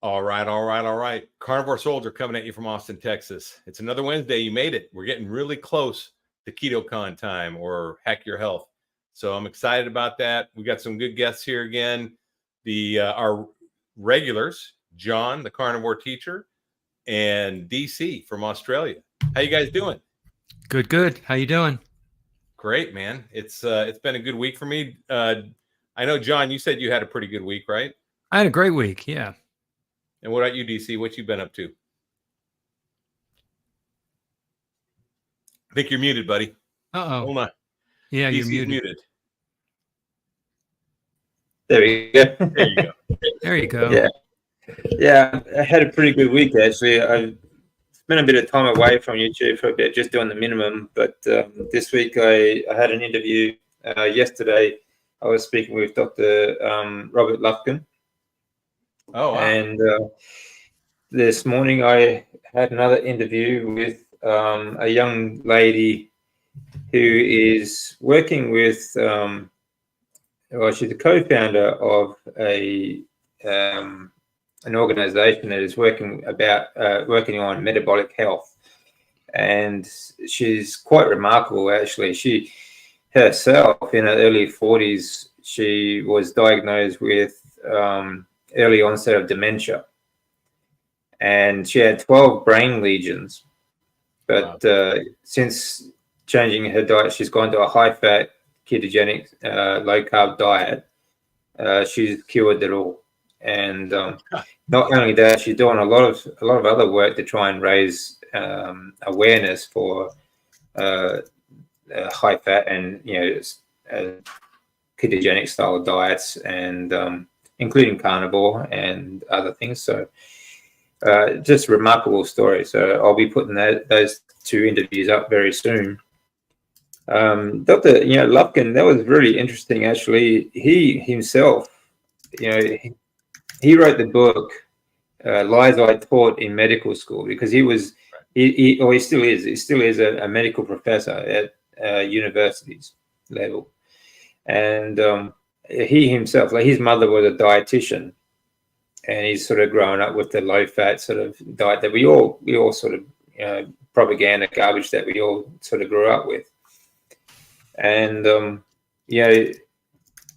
All right, all right, all right. Carnivore Soldier coming at you from Austin, Texas. It's another Wednesday. You made it. We're getting really close to KetoCon time or Hack Your Health. So I'm excited about that. We got some good guests here again. Our regulars, John, the carnivore teacher, and DC from Australia. How you guys doing? Good, good. How you doing? Great, man. It's been a good week for me. I know, John, you said you had a pretty good week, right? I had a great week. Yeah. And what about you, DC? What you been up to? I think you're muted, buddy. Uh-oh. Hold on. Yeah, DC's you're muted. There we go. There you go. There you go. Yeah. I had a pretty good week actually. I've spent a bit of time away from YouTube for a bit, just doing the minimum. But this week I had an interview. Yesterday I was speaking with Dr. Robert Lufkin. Oh, wow. And this morning I had another interview with a young lady who is working with, she's a co-founder of an organization that is working on metabolic health. And she's quite remarkable, actually. She herself, in her early 40s, she was diagnosed with early onset of dementia, and she had 12 brain lesions. But since changing her diet, she's gone to a high-fat, ketogenic, low-carb diet. She's cured it all. And not only that, she's doing a lot of other work to try and raise awareness for high-fat and ketogenic style diets, and including carnivore and other things. So just a remarkable story. So I'll be putting those two interviews up very soon. Dr. Lufkin, that was really interesting, actually. He himself, he wrote the book Lies I Taught in Medical School, because he still is a medical professor at universities level. And he himself, like, his mother was a dietitian, and he's sort of grown up with the low-fat sort of diet that we all sort of propaganda garbage that we all sort of grew up with. And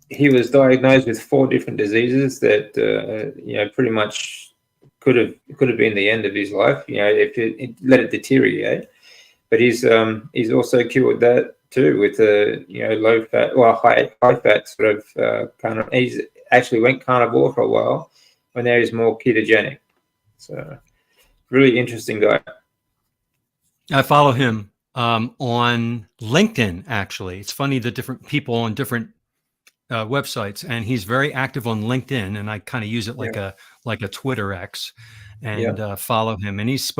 he was diagnosed with 4 different diseases that pretty much could have been the end of his life, if it let it deteriorate. But he's also cured that too with a low fat, well, high fat sort of he's actually went carnivore for a while, and now he's more ketogenic. So really interesting guy. I follow him on LinkedIn, actually. It's funny, the different people on different websites, and he's very active on LinkedIn, and I kind of use it like a Twitter X, and follow him. And he's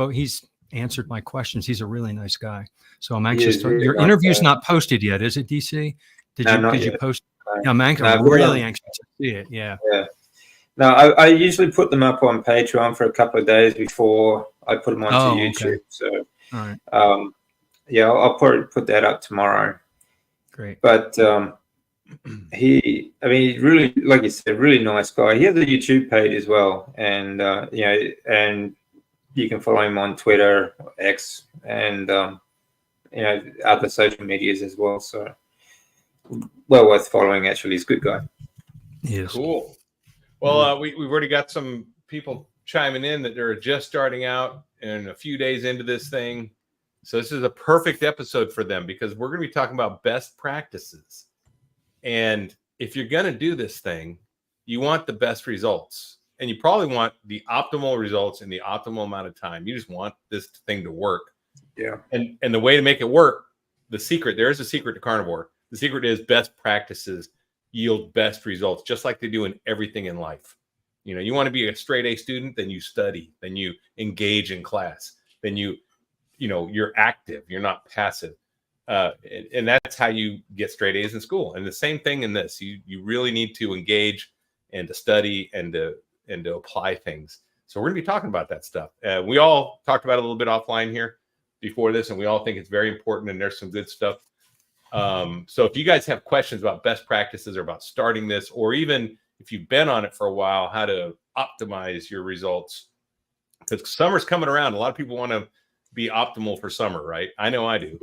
answered my questions. He's a really nice guy. So I'm anxious. Your interview's not posted yet, is it, DC? Did you post? I'm really anxious to see it. Yeah. No, I usually put them up on Patreon for a couple of days before I put them onto YouTube. Okay. So, all right. I'll probably put that up tomorrow. Great. But really, like you said, really nice guy. He has a YouTube page as well, and and you can follow him on Twitter, X, and other social medias as well. So well worth following. Actually, he's a good guy. Yes. Cool. Well, we've already got some people chiming in that they're just starting out and a few days into this thing. So this is a perfect episode for them, because we're going to be talking about best practices. And if you're going to do this thing, you want the best results, and you probably want the optimal results in the optimal amount of time. You just want this thing to work. Yeah. And the way to make it work, there is a secret to carnivore. The secret is best practices yield best results, just like they do in everything in life. You want to be a straight A student, then you study, then you engage in class, then you're active, you're not passive. And that's how you get straight A's in school. And the same thing in this. You really need to engage and to study and to apply things. So we're going to be talking about that stuff. We all talked about it a little bit offline here before this, and we all think it's very important, and there's some good stuff. So if you guys have questions about best practices or about starting this, or even if you've been on it for a while, how to optimize your results. Because summer's coming around. A lot of people want to be optimal for summer, right? I know I do.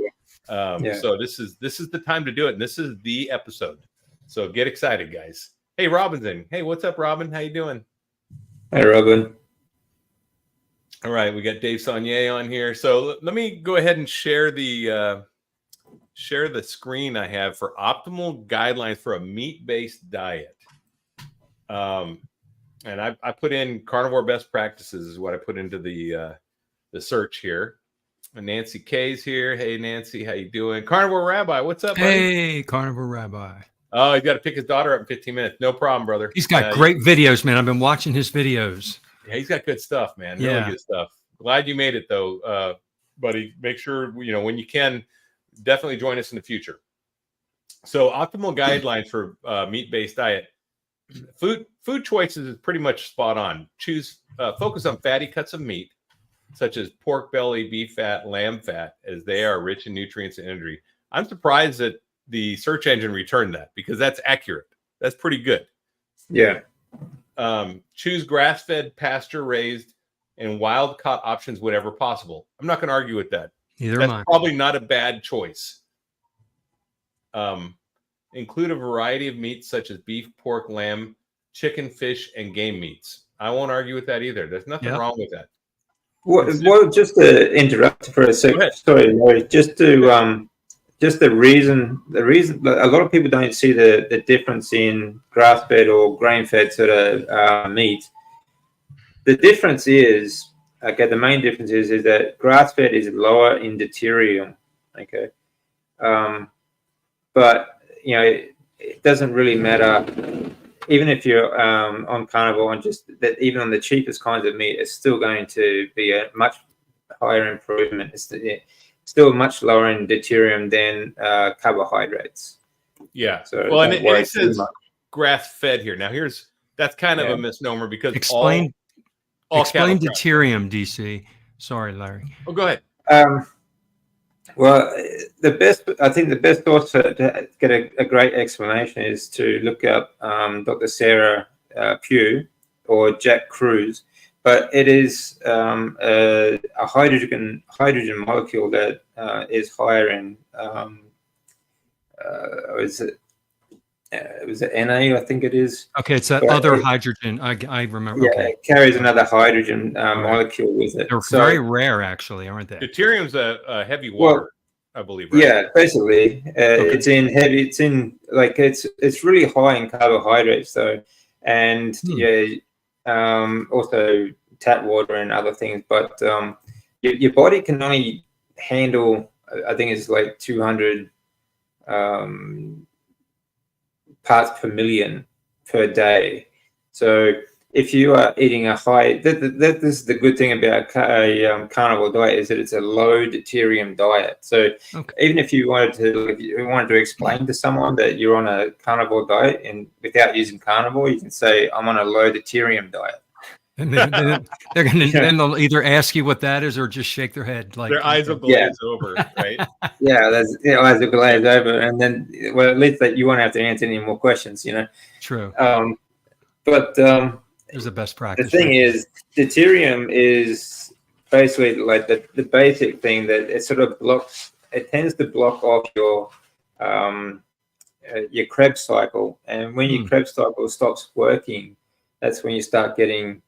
So this is the time to do it. And this is the episode. So get excited, guys. Hey, Robin's in. Hey, what's up, Robin? How you doing? Hey, Robin. All right, we got Dave Saunier on here. So let me go ahead and share the screen I have for optimal guidelines for a meat-based diet. And I put in carnivore best practices is what I put into the search here. And Nancy K's here. Hey, Nancy, how you doing? Carnivore Rabbi, what's up, buddy? Hey, Carnivore Rabbi. Oh, he's got to pick his daughter up in 15 minutes. No problem, brother. He's got great videos, man. I've been watching his videos. Yeah, he's got good stuff, man. Really good stuff. Glad you made it, though, buddy. Make sure, when you can, definitely join us in the future. So optimal guidelines for meat-based diet. Food choices is pretty much spot on. Focus on fatty cuts of meat, such as pork belly, beef fat, lamb fat, as they are rich in nutrients and energy. I'm surprised that the search engine returned that because that's accurate. That's pretty good. Yeah. Choose grass-fed, pasture-raised, and wild-caught options whenever possible. I'm not going to argue with that. That's probably not a bad choice. Include a variety of meats such as beef, pork, lamb, chicken, fish, and game meats. I won't argue with that either. There's nothing wrong with that. Well, just to interrupt for a second. Sorry, Larry. Just the reason a lot of people don't see the difference in grass-fed or grain-fed sort of meat. The difference is, the main difference is that grass-fed is lower in deuterium, okay? But, it doesn't really matter. Even if you're on carnivore and just that, even on the cheapest kinds of meat, it's still going to be a much higher improvement. It's still much lower in deuterium than carbohydrates. Yeah. So and it says grass-fed here. Now that's kind of a misnomer because explain deuterium, DC. Sorry, Larry. Oh, go ahead. Well, the best source to get a great explanation is to look up Dr. Sarah Pugh or Jack Cruz, but it is a hydrogen molecule that is higher in was it Na? I think it is. Okay, it's that other hydrogen. I remember. Yeah, okay. It carries another hydrogen molecule with it. They're very rare, actually, aren't they? Deuterium's a heavy water, I believe. Right? Yeah, basically, it's in heavy. It's in it's really high in carbohydrates, though, and also tap water and other things. But your body can only handle, I think it's like 200. Parts per million per day. So if you are eating a high, this is the good thing about a carnivore diet is that it's a low deuterium diet. So even if you wanted to explain to someone that you're on a carnivore diet and without using carnivore, you can say I'm on a low deuterium diet. And then they're going to then they'll either ask you what that is or just shake their head like their eyes will glaze over, right? Yeah, that's eyes will glaze over, and then at least that you won't have to answer any more questions, True. But there's the best practice. The thing is, deuterium is basically like the basic thing that it sort of blocks. It tends to block off your Krebs cycle, and when your Krebs cycle stops working, that's when you start getting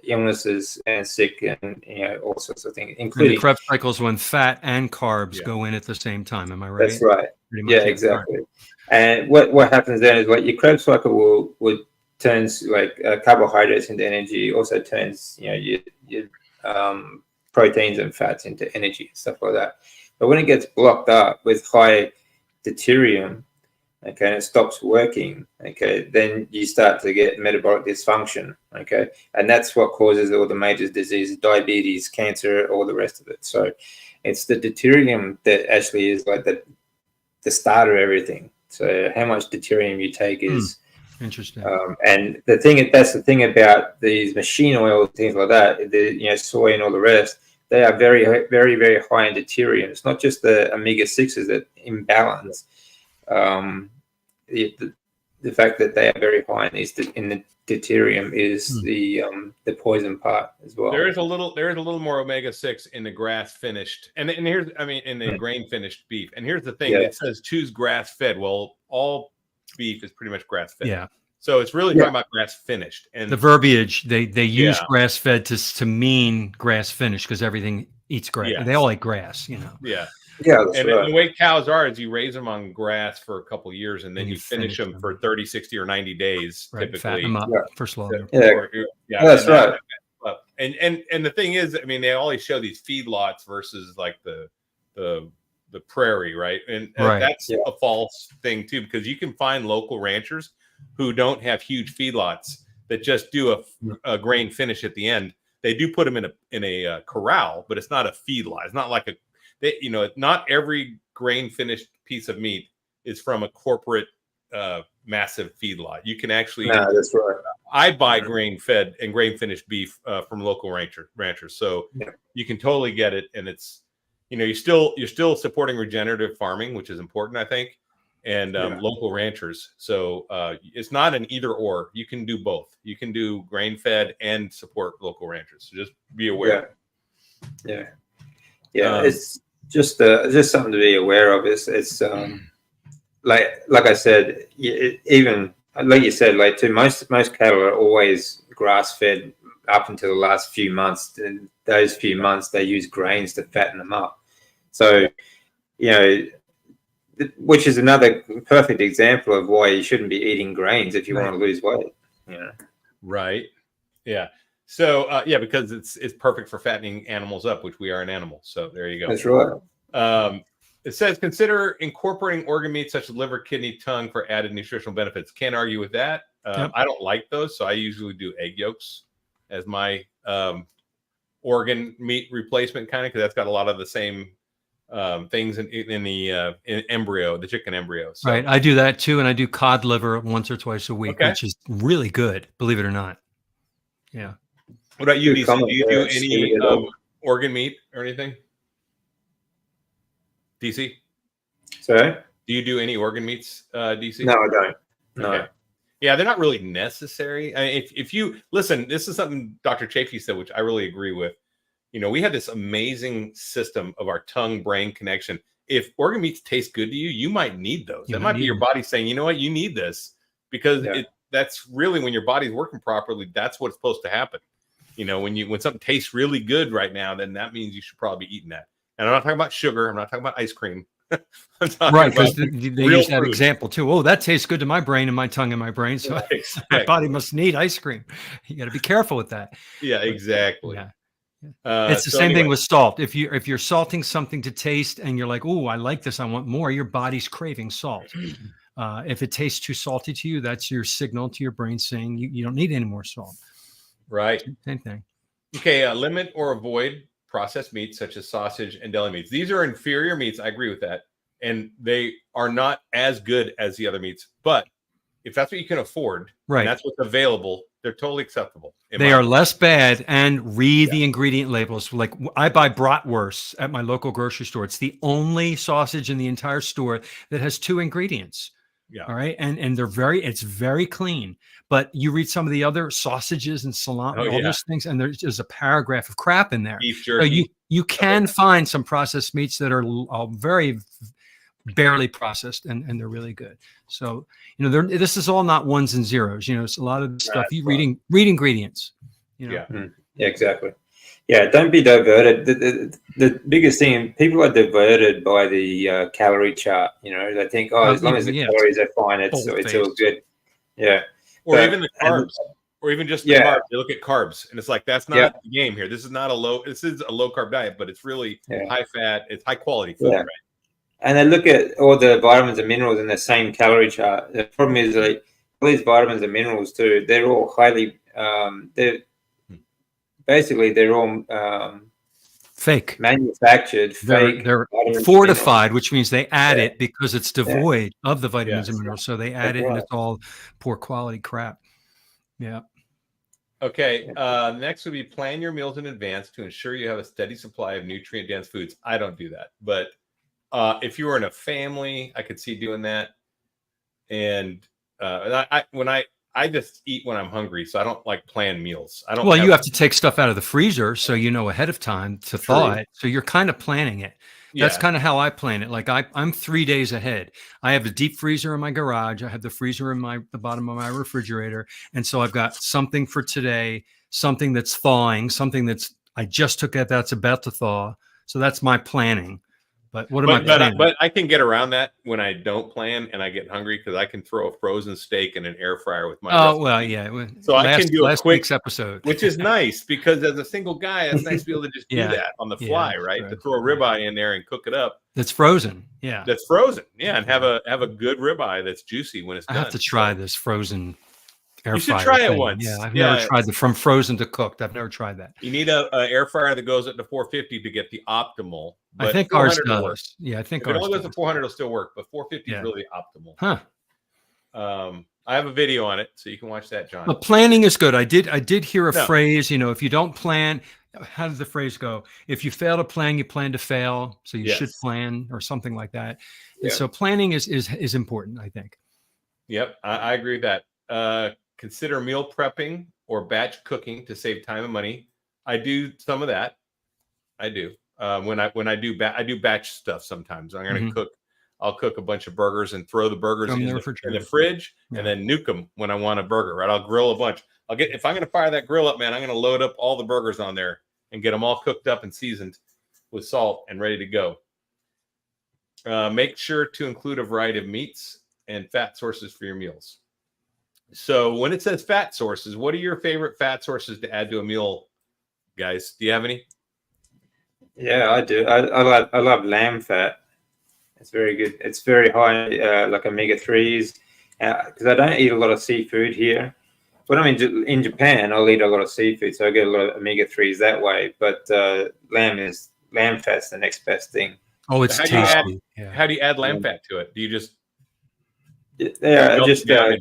illnesses and sick and all sorts of things, including the Krebs cycles when fat and carbs go in at the same time. Am I right? That's right. Yeah, exactly. And what happens then is your Krebs cycle will turns carbohydrates into energy. Also turns your proteins and fats into energy, stuff like that. But when it gets blocked up with high deuterium, and it stops working, then you start to get metabolic dysfunction, and that's what causes all the major diseases, diabetes, cancer, all the rest of it. So it's the deuterium that actually is like the start of everything. So how much deuterium you take is interesting. And that's the thing about these machine oils, things like that, soy and all the rest, they are very, very, very high in deuterium. It's not just the omega-6s that imbalance. the fact that they are very high in the deuterium is the poison part as well. There is a little more omega-6 in the grass finished, and here's, I mean, in the grain finished beef. And here's the thing: it says choose grass fed. Well, all beef is pretty much grass fed. Yeah. So it's really talking about grass finished. And the verbiage they use grass fed to mean grass finished because everything eats grass. Yes. They all eat grass, you know. Yeah. Yeah, and the way cows are is you raise them on grass for a couple of years and then you finish them for 30, 60, or 90 days, typically. Fatten them up for slaughter. That's right. And the thing is, I mean, they always show these feedlots versus like the prairie, right? And that's a false thing too, because you can find local ranchers who don't have huge feedlots that just do a grain finish at the end. They do put them in a corral, but it's not a feedlot. It's not like not every grain finished piece of meat is from a corporate massive feedlot. You can actually, that's right. I buy grain fed and grain finished beef from local ranchers. So you can totally get it. And it's, you're still supporting regenerative farming, which is important, I think, and local ranchers. So it's not an either or. You can do both. You can do grain fed and support local ranchers. So just be aware. Yeah. It's just something to be aware of. It's like I said, even like you said, like most cattle are always grass fed up until the last few months. And those few months they use grains to fatten them up. So, which is another perfect example of why you shouldn't be eating grains if you want to lose weight. Right. Yeah. So because it's perfect for fattening animals up, which we are an animal. So there you go. That's right. It says consider incorporating organ meats such as liver, kidney, tongue for added nutritional benefits. Can't argue with that. I don't like those, so I usually do egg yolks as my organ meat replacement, kind of, because that's got a lot of the same things in the embryo, the chicken embryo. So. Right, I do that too, and I do cod liver once or twice a week, which is really good, believe it or not. Yeah. What about you, DC? Do you do any organ meat or anything? DC? Sorry? Do you do any organ meats, DC? No, I don't. No. Okay. Yeah, they're not really necessary. I mean, if you listen, this is something Dr. Chafee said, which I really agree with. We have this amazing system of our tongue-brain connection. If organ meats taste good to you, you might need those. That might be your body saying, you know what, you need this, because that's really when your body's working properly. That's what's supposed to happen. When something tastes really good right now, then that means you should probably be eating that. And I'm not talking about sugar. I'm not talking about ice cream. Right, because they use that example too. Oh, that tastes good to my brain and my tongue and my brain. So my body must need ice cream. You got to be careful with that. Yeah, exactly. Yeah. It's the same thing with salt. If you're salting something to taste and you're like, oh, I like this, I want more, your body's craving salt. If it tastes too salty to you, that's your signal to your brain saying you don't need any more salt. Right. Same thing. Okay. Limit or avoid processed meats such as sausage and deli meats. These are inferior meats. I agree with that. And they are not as good as the other meats. But if that's what you can afford, and that's what's available, they're totally acceptable. They are less bad, and read the ingredient labels. Like I buy bratwurst at my local grocery store. It's the only sausage in the entire store that has 2 ingredients. Yeah. All right. And it's very clean. But you read some of the other sausages and salami, all those things, and there's a paragraph of crap in there. Beef jerky. So you can find some processed meats that are very barely processed, and they're really good. So, this is all not ones and zeros. It's a lot of stuff. You read ingredients. Yeah, exactly. Yeah, don't be diverted. The biggest thing, people are diverted by the calorie chart. They think, as long as the calories are fine, it's all good. Yeah. Or even the carbs, or even just the carbs. You look at carbs, and it's like, that's not the game here. This is a low carb diet, but it's really high fat. It's high quality food, right? And they look at all the vitamins and minerals in the same calorie chart. The problem is, like, all these vitamins and minerals too, they're all highly, they're all fake, manufactured. They're fortified, which means they add it because it's devoid of the vitamins and minerals. So they add it, and it's all poor quality crap. Yeah. Okay. Next would be plan your meals in advance to ensure you have a steady supply of nutrient-dense foods. I don't do that, but if you were in a family, I could see doing that. And I just eat when I'm hungry, so I don't like plan meals. I don't. Well, you have to take stuff out of the freezer, so you know ahead of time to thaw it. So you're kind of planning it. That's kind of how I plan it. Like I'm 3 days ahead. I have a deep freezer in my garage. I have the freezer in the bottom of my refrigerator, and so I've got something for today, something that's thawing, something I just took out that's about to thaw. So that's my planning. But what am I planning? But I can get around that when I don't plan and I get hungry, because I can throw a frozen steak in an air fryer with my. Oh well, yeah. So I can do a quick week's episode, which is nice, because as a single guy, it's nice to be able to just do that on the fly, right? To throw a ribeye in there and cook it up. That's frozen, yeah. That's frozen, yeah, and have a good ribeye that's juicy when it's done. I have to try this frozen air fryer. You should try it thing. once. Yeah, I've never tried from frozen to cooked. I've never tried that. You need a air fryer that goes up to 450 to get the optimal. I think ours does. Yeah, I think if it only goes to 400, it'll still work, but 450 is really optimal. Huh. I have a video on it, so you can watch that, John. But planning is good. I did hear a phrase, if you don't plan, how did the phrase go? If you fail to plan, you plan to fail. So you should plan, or something like that. And so planning is important, I think. Yep, I agree with that. Consider meal prepping or batch cooking to save time and money. I do some of that. I do. When I do batch stuff sometimes. I'm going to cook. I'll cook a bunch of burgers and throw the burgers in the fridge and then nuke them when I want a burger, right? I'll grill a bunch. If I'm going to fire that grill up, man, I'm going to load up all the burgers on there and get them all cooked up and seasoned with salt and ready to go. Make sure to include a variety of meats and fat sources for your meals. So when it says fat sources, what are your favorite fat sources to add to a meal, guys? Do you have any? Yeah, I do. I love lamb fat. It's very good. It's very high, like omega-3s, because I don't eat a lot of seafood here. When I'm in Japan, I'll eat a lot of seafood, so I get a lot of omega-3s that way. But lamb fat's the next best thing. Oh, it's tasty. How do you add lamb fat to it? Do you just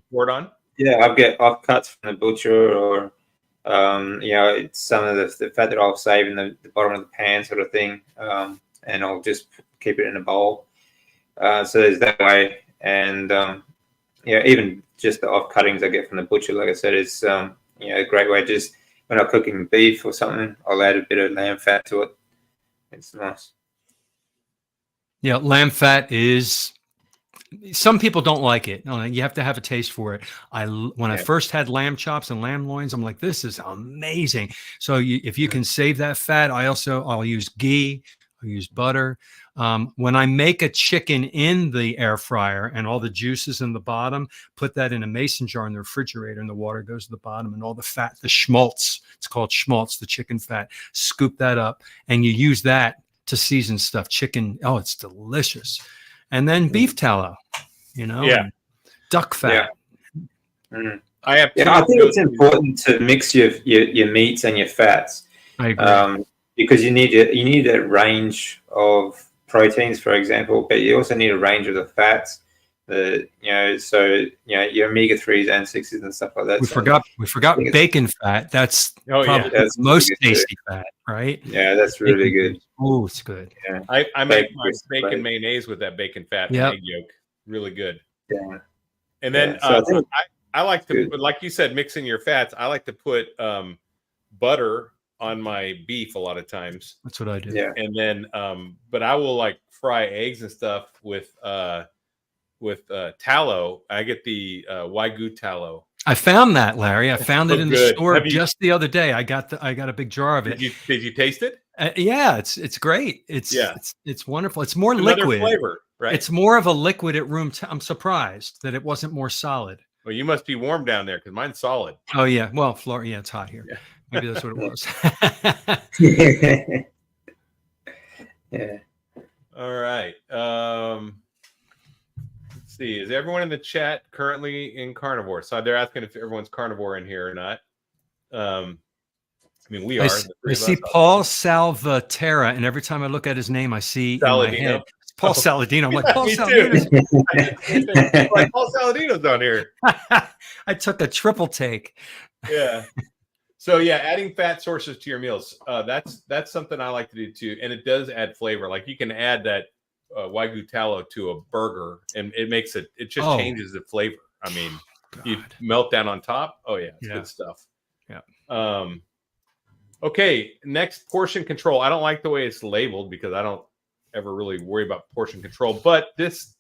pour it on? Yeah, I'll get offcuts from the butcher, or it's some of the fat that I'll save in the bottom of the pan, sort of thing, and I'll just keep it in a bowl. So there's that way, and even just the off cuttings I get from the butcher, like I said, is a great way. Just when I'm cooking beef or something, I'll add a bit of lamb fat to it. It's nice. Yeah, lamb fat is. Some people don't like it. You have to have a taste for it. When I first had lamb chops and lamb loins, I'm like, this is amazing. So if you can save that fat, I'll use ghee, I'll use butter. When I make a chicken in the air fryer and all the juices in the bottom, put that in a mason jar in the refrigerator, and the water goes to the bottom, and all the fat, the schmaltz, it's called schmaltz, the chicken fat, scoop that up, and you use that to season stuff. Chicken, it's delicious. And then beef tallow, duck fat. Yeah. I think it's important to mix your meats and your fats. I agree. Because you need a range of proteins, for example, but you also need a range of the fats. Your omega-3s and 6s and stuff like that. We forgot bacon fat. That's probably the most tasty fat, right? Yeah, that's really good. Oh, it's good. Yeah. I make my bacon mayonnaise with that bacon fat and egg yolk. Really good. Yeah. And then I like to, like you said, mixing your fats. I like to put butter on my beef a lot of times. That's what I do. Yeah. And then, but I will like fry eggs and stuff with tallow. I get the Wagyu tallow. I found that, Larry. I found it in the store just the other day. I got a big jar of it. Did you taste it? Yeah, it's great. It's wonderful. It's more liquid flavor, right? It's more of a liquid at room. I'm surprised that it wasn't more solid. Well, you must be warm down there because mine's solid. Oh yeah. Well, Florida, it's hot here. Yeah. Maybe that's what it was. Yeah. All right. Let's see. Is everyone in the chat currently in carnivore? So they're asking if everyone's carnivore in here or not. I mean, we are. I see Paul Salvatierra, and every time I look at his name, I see Saladino. In my head, Paul Saladino. I'm like, Paul Saladino. Like Paul Saladino's on here. I took a triple take. Yeah. So yeah, adding fat sources to your meals. That's something I like to do too, and it does add flavor. Like you can add that Wagyu tallow to a burger, and it makes it. It just changes the flavor. I mean, You melt that on top. Oh yeah, it's good stuff. Yeah. Okay, next, portion control. I don't like the way it's labeled because I don't ever really worry about portion control. But this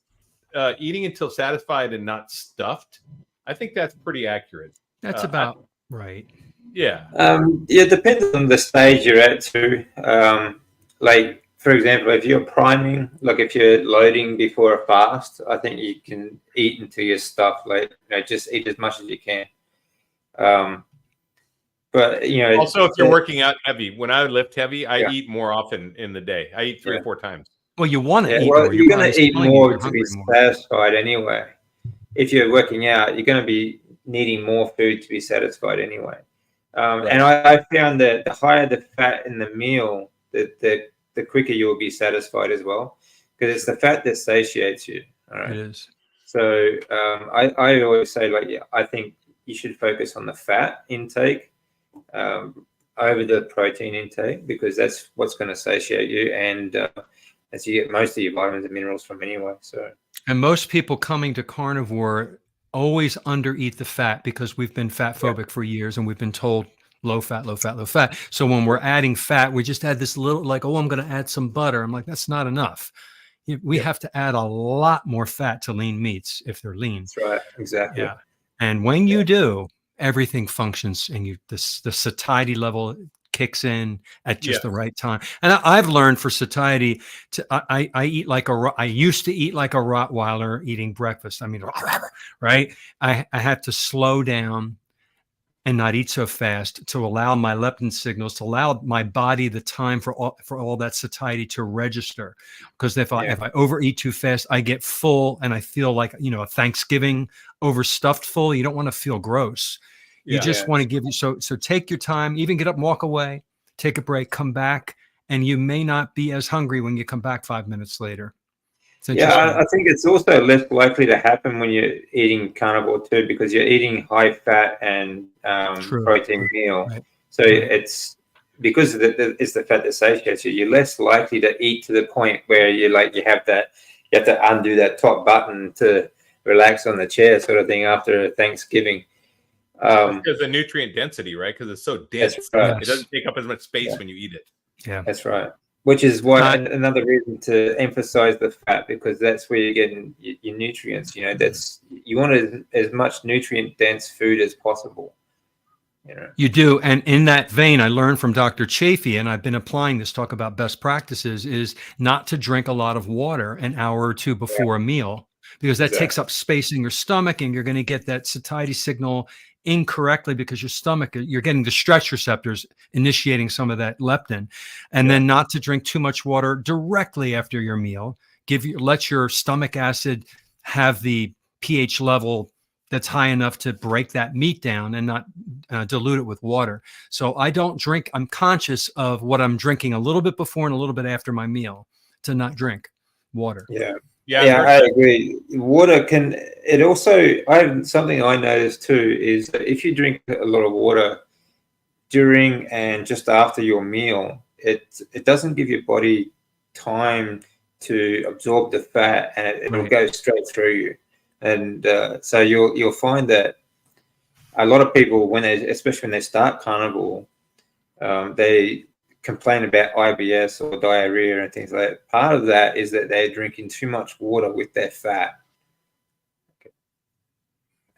eating until satisfied and not stuffed, I think that's pretty accurate. That's about right. Yeah. Yeah, it depends on the stage you're at too. Like, for example, if you're priming, like if you're loading before a fast, I think you can eat until you're stuffed. Like, just eat as much as you can. But also, if you're working out heavy, when I lift heavy, I eat more often in the day. I eat 3 or 4 times. Well, you want to eat more. more. You're going to eat more to be more. satisfied anyway. If you're working out, you're going to be needing more food to be satisfied anyway. Right. And I found that the higher the fat in the meal, the quicker you will be satisfied as well, because it's the fat that satiates you. All right. It is. So I always say, like, I think you should focus on the fat intake over the protein intake, because that's what's going to satiate you, and as you get most of your vitamins and minerals from anyway. So, and most people coming to carnivore always undereat the fat because we've been fat phobic for years, and we've been told low fat, low fat, low fat. So when we're adding fat, we just add this little, like, oh, I'm going to add some butter. I'm like, that's not enough. We have to add a lot more fat to lean meats if they're lean. That's right. Exactly. Yeah. And when you do, everything functions, and the satiety level kicks in at just the right time. And I've learned for satiety I eat like I used to eat like a Rottweiler eating breakfast. I mean, right? I have to slow down and not eat so fast to allow my leptin signals, to allow my body the time for all that satiety to register. Because if I overeat too fast, I get full, and I feel like, a Thanksgiving overstuffed full. You don't want to feel gross. You just want to give you, so take your time, even get up and walk away, take a break, come back, and you may not be as hungry when you come back 5 minutes later. I think it's also less likely to happen when you're eating carnivore too, because you're eating high fat and protein meal. Right. So it's because it's the fat that satiates you. You're less likely to eat to the point where you have to undo that top button to relax on the chair, sort of thing, after Thanksgiving. Because the nutrient density, right? Because it's so dense, it doesn't take up as much space when you eat it. Yeah, that's right. Which is why another reason to emphasize the fat, because that's where you're getting your nutrients. You want as much nutrient dense food as possible. You do. And in that vein, I learned from Dr. Chafee, and I've been applying this, talk about best practices, is not to drink a lot of water an hour or two before a meal, because that takes up space in your stomach, and you're going to get that satiety signal incorrectly, because your stomach, you're getting the stretch receptors initiating some of that leptin. And then not to drink too much water directly after your meal. Let your stomach acid have the pH level that's high enough to break that meat down, and not dilute it with water. So I don't drink. I'm conscious of what I'm drinking a little bit before and a little bit after my meal, to not drink water. Yeah, I agree. Water it also, something I noticed too, is that if you drink a lot of water during and just after your meal, it doesn't give your body time to absorb the fat, and it'll go straight through you. And so you'll find that a lot of people, especially when they start carnivore, they complain about IBS or diarrhea and things like that. Part of that is that they're drinking too much water with their fat.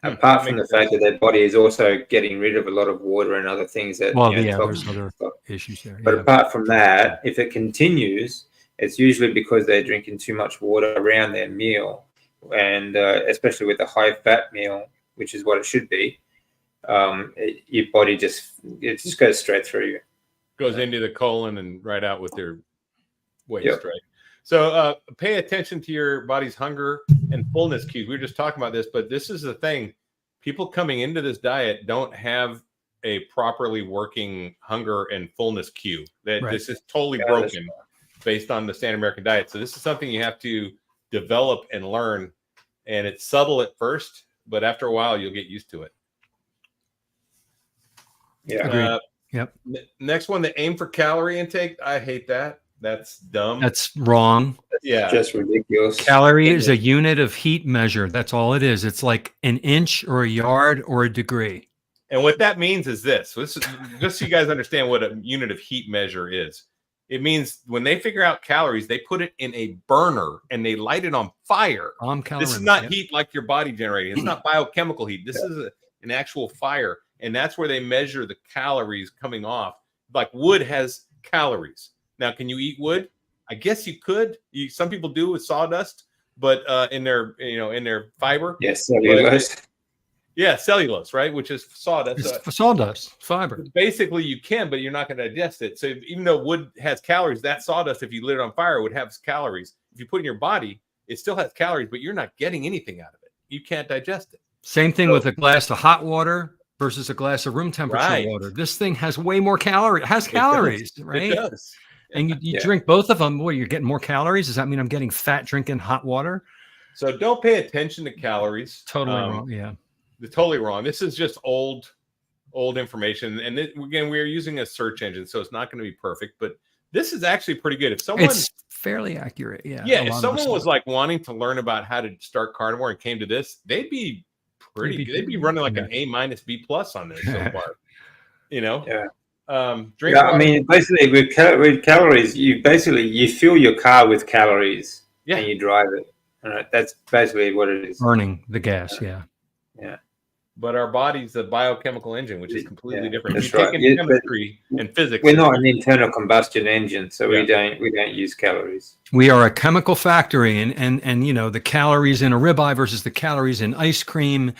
Apart from the fact that their body is also getting rid of a lot of water and other things that there's other issues there. But apart from that, if it continues, it's usually because they're drinking too much water around their meal, and especially with a high fat meal, which is what it should be. Your body just goes straight through you. Goes into the colon and right out with their waste, right? So pay attention to your body's hunger and fullness cues. We were just talking about this, but this is the thing. People coming into this diet don't have a properly working hunger and fullness cue. This is totally broken based on the standard American diet. So this is something you have to develop and learn. And it's subtle at first, but after a while, you'll get used to it. Yeah. Next one, the aim for calorie intake. I hate that. That's dumb. That's wrong. yeah. Just ridiculous. Calorie is a unit of heat measure. That's all it is. It's like an inch or a yard or a degree. And what that means is this. So this is, just so you guys understand what a unit of heat measure is. It means when they figure out calories, they put it in a burner and they light it on fire. This is not heat like your body generating. It's not biochemical heat. This is an actual fire. And that's where they measure the calories coming off. Like wood has calories. Now, can you eat wood? I guess you could. Some people do with sawdust, but in their fiber. Yes, cellulose. Yeah, cellulose, right? Which is sawdust. It's sawdust fiber. Basically, you can, but you're not going to digest it. So even though wood has calories, that sawdust, if you lit it on fire, would have calories. If you put it in your body, it still has calories, but you're not getting anything out of it. You can't digest it. Same thing with a glass of hot water versus a glass of room temperature water. This thing has way more calories. It has calories, right? It does. And you drink both of them. Boy, you're getting more calories. Does that mean I'm getting fat drinking hot water? So don't pay attention to calories. Totally wrong. Yeah. They're totally wrong. This is just old information. And again, we're using a search engine, so it's not going to be perfect, but this is actually pretty good. If someone it's fairly accurate. Yeah. Yeah. If someone was like wanting to learn about how to start carnivore and came to this, they'd be pretty good. They'd be running like an A- B+ on this so far. Yeah. Drink water. I mean, basically with calories, you fill your car with calories and you drive it. That's basically what it is. Burning the gas. Yeah. But our body's a biochemical engine, which is completely different. That's If you take in chemistry and physics. We're not an internal combustion engine, so we don't use calories. We are a chemical factory, and the calories in a ribeye versus the calories in ice cream,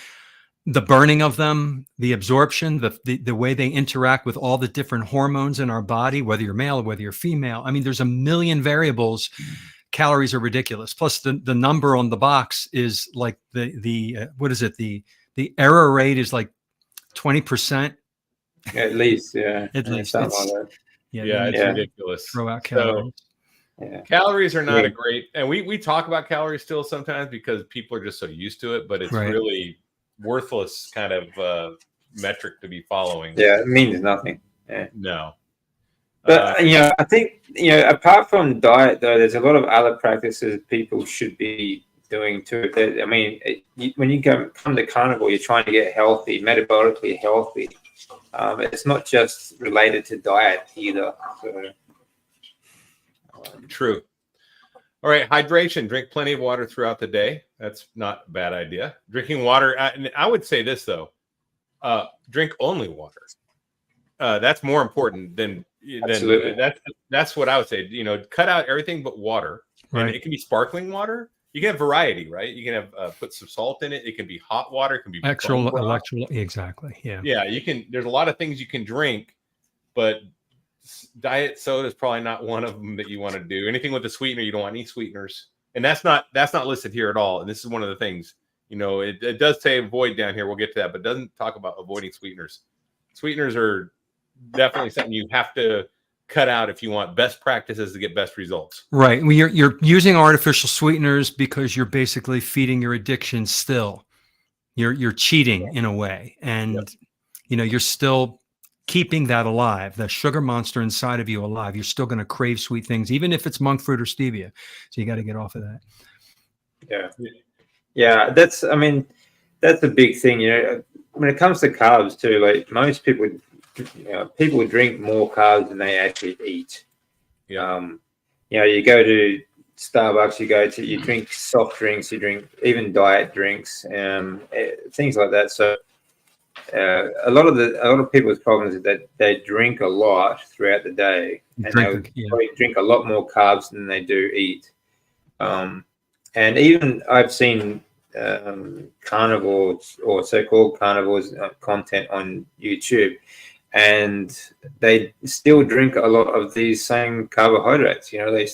the burning of them, the absorption, the way they interact with all the different hormones in our body, whether you're male or whether you're female. I mean, there's a million variables. Calories are ridiculous. Plus, the number on the box is like what is it? The error rate is like 20%. At least, yeah. At least. Something like that. It's ridiculous. Throw out calories. Calories are not a great, and we talk about calories still sometimes because people are just so used to it, but it's really worthless kind of metric to be following. Yeah, it means nothing. Yeah. No. But I think apart from diet, though, there's a lot of other practices people should be doing too. I mean, when you come to carnivore, you're trying to get healthy, metabolically healthy. It's not just related to diet either. So. True. All right, hydration. Drink plenty of water throughout the day. That's not a bad idea. Drinking water. And I would say this though: drink only water. That's more important than that's what I would say. Cut out everything but water. Right. And it can be sparkling water. You can have variety, right? You can have put some salt in it. It can be hot water. It can be electrolyte. Exactly. Yeah. Yeah. You can. There's a lot of things you can drink, but diet soda is probably not one of them that you want to do. Anything with a sweetener, you don't want any sweeteners, and that's not listed here at all. And this is one of the things. It does say avoid down here. We'll get to that, but it doesn't talk about avoiding sweeteners. Sweeteners are definitely something you have to cut out if you want best practices to get best results. Right. Well, you're using artificial sweeteners because you're basically feeding your addiction still. You're cheating in a way. And you're still keeping that alive, the sugar monster inside of you alive. You're still going to crave sweet things, even if it's monk fruit or stevia. So you got to get off of that. Yeah. That's a big thing. When it comes to carbs too, like most people drink more carbs than they actually eat. Yeah. You go to Starbucks, you drink soft drinks, you drink even diet drinks, things like that. So a lot of people's problems is that they drink a lot throughout the day, and they drink a lot more carbs than they do eat. And even I've seen carnivores or so-called carnivores content on YouTube, and they still drink a lot of these same carbohydrates. They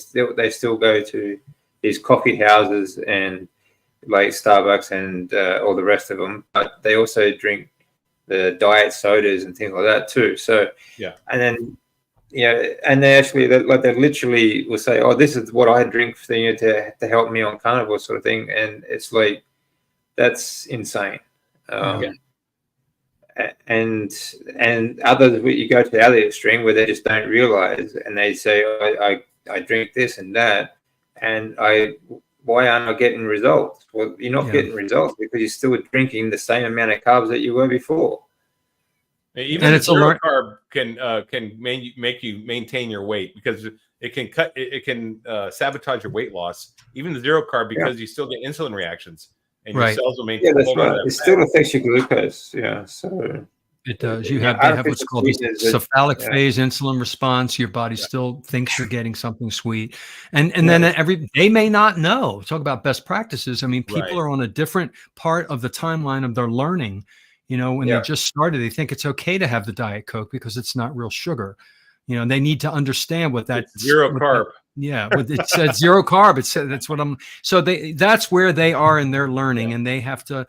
still go to these coffee houses and like Starbucks and all the rest of them, but they also drink the diet sodas and things like that too. So and then and they actually they literally will say, "Oh, this is what I drink to help me on carnivore," sort of thing, and it's like that's insane. And others, you go to the other extreme where they just don't realize, and they say, I I drink this and that, and why aren't I getting results? Well, you're not getting results because you're still drinking the same amount of carbs that you were before. Even a zero carb can make you maintain your weight, because it can sabotage your weight loss. Even the zero carb, because you still get insulin reactions, and your cells will maintain. Yeah, that's right. It still affects your glucose. Yeah, so it does. They have what's called the cephalic phase insulin response. Your body still thinks you're getting something sweet, and then they may not know. Talk about best practices. I mean, people are on a different part of the timeline of their learning. You know, when they just started, they think it's okay to have the Diet Coke because it's not real sugar. You know, they need to understand what that zero carb. It said zero carb. It said that's what I'm. So that's where they are in their learning, and they have to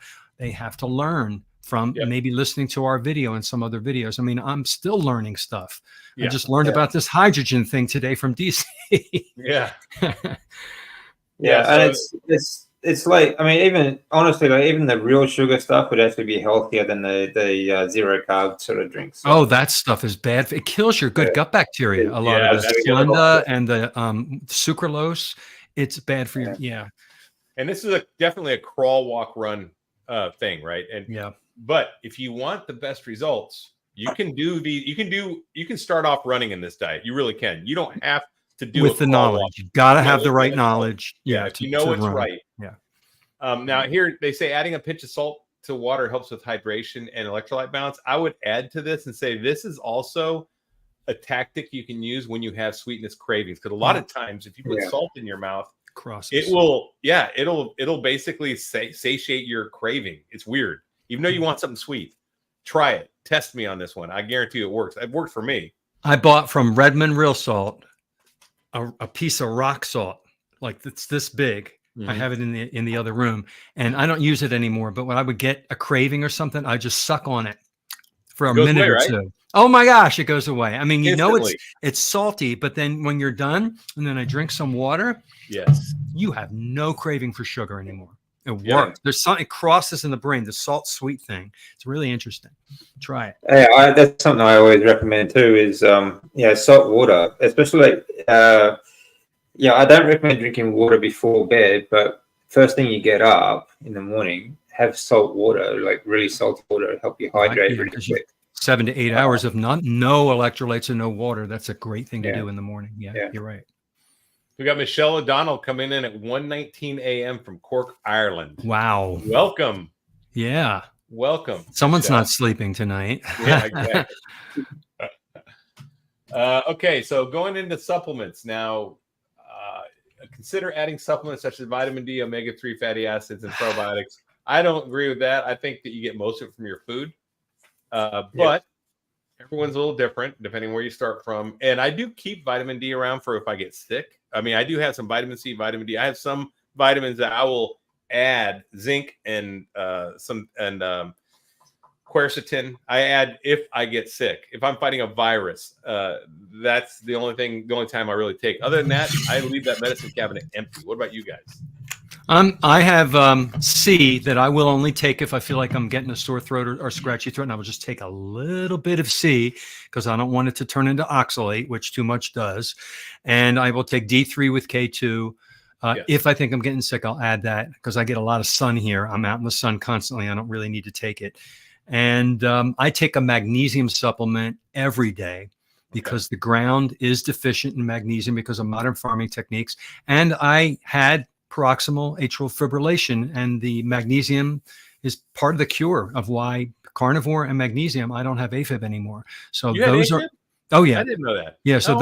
learn from maybe listening to our video and some other videos. I mean, I'm still learning stuff. I just learned about this hydrogen thing today from DC. And it's like, I mean, even honestly, like even the real sugar stuff would actually be healthier than the zero carb sort of drinks. So. Oh, that stuff is bad. It kills your good gut bacteria. A lot of the Splenda and the sucralose, it's bad for you. And this is definitely a crawl, walk, run thing, right? And but if you want the best results, you can start off running in this diet. You really can. You don't have to do with the knowledge. You got to have the right knowledge. If you know it's right. Now here they say adding a pinch of salt to water helps with hydration and electrolyte balance. I would add to this and say this is also a tactic you can use when you have sweetness cravings, because a lot of times if you put salt in your mouth, it'll basically satiate your craving. It's weird. Even though you want something sweet, try it. Test me on this one. I guarantee it works. It worked for me. I bought from Redmond Real Salt a piece of rock salt, like it's this big. I have it in the other room, and I don't use it anymore. But when I would get a craving or something, I just suck on it for a minute or two. Oh my gosh, it goes away. I mean, you know, it's salty, but then when you're done, and then I drink some water, you have no craving for sugar anymore. It works. There's something, it crosses in the brain, the salt sweet thing. It's really interesting. Try it. Yeah, that's something I always recommend too. Is salt water, especially I don't recommend drinking water before bed, but first thing you get up in the morning, have salt water, like really salty water, to help you hydrate really quick. 7 to 8 hours of no electrolytes and no water. That's a great thing to do in the morning. Yeah, you're right. We got Michelle O'Donnell coming in at 1:19 a.m. from Cork, Ireland. Wow. Welcome. Yeah. Welcome. Someone's Michelle. Not sleeping tonight. Yeah, exactly. Okay, so going into supplements now, consider adding supplements such as vitamin D, omega-3 fatty acids, and probiotics. I don't agree with that. I think that you get most of it from your food. But everyone's a little different depending where you start from. And I do keep vitamin D around for if I get sick. I mean, I do have some vitamin C, vitamin D. I have some vitamins that I will add zinc and quercetin. I add if I get sick. If I'm fighting a virus, that's the only time I really take. Other than that, I leave that medicine cabinet empty. What about you guys? I have C that I will only take if I feel like I'm getting a sore throat or scratchy throat, and I will just take a little bit of C because I don't want it to turn into oxalate, which too much does. And I will take D3 with K2. If I think I'm getting sick, I'll add that because I get a lot of sun here. I'm out in the sun constantly. I don't really need to take it. And I take a magnesium supplement every day because the ground is deficient in magnesium because of modern farming techniques. And I had paroxysmal atrial fibrillation, and the magnesium is part of the cure of why carnivore and magnesium, I don't have AFib anymore. So those are, oh yeah, I didn't know that. Yeah. So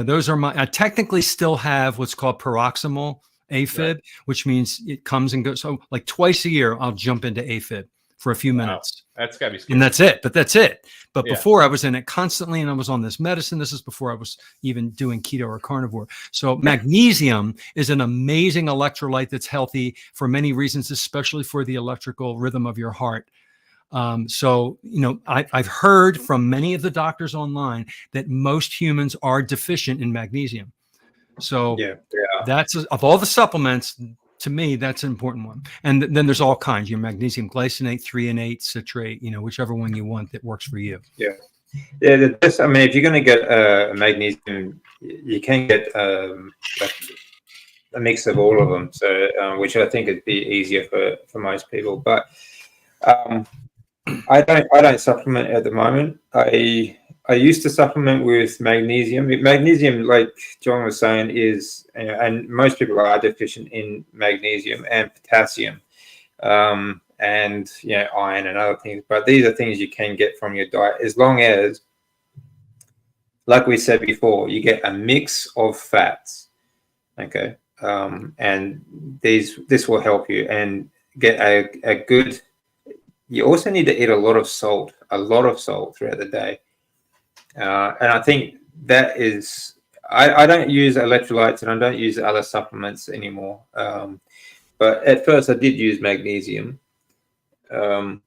those are I technically still have what's called paroxysmal AFib, which means it comes and goes. So like twice a year, I'll jump into AFib for a few minutes. That's gotta be scary. And that's it. But before I was in it constantly, and I was on this medicine. This is before I was even doing keto or carnivore. So magnesium is an amazing electrolyte that's healthy for many reasons, especially for the electrical rhythm of your heart. So, you know, I've heard from many of the doctors online that most humans are deficient in magnesium. So that's, of all the supplements, to me, that's an important one. And then there's all kinds, your magnesium glycinate, threonate, citrate, you know, whichever one you want that works for you. Yeah. Yeah, the best. I mean, if you're going to get magnesium, you can get like a mix of all of them. So, which I think would be easier for most people. But um, I don't supplement at the moment. I used to supplement with magnesium. Magnesium, like John was saying, is and most people are deficient in magnesium and potassium, and iron and other things. But these are things you can get from your diet as long as, like we said before, you get a mix of fats. Okay, and this will help you and get a good. You also need to eat a lot of salt throughout the day. And I think that is, I don't use electrolytes and I don't use other supplements anymore. But at first I did use magnesium. What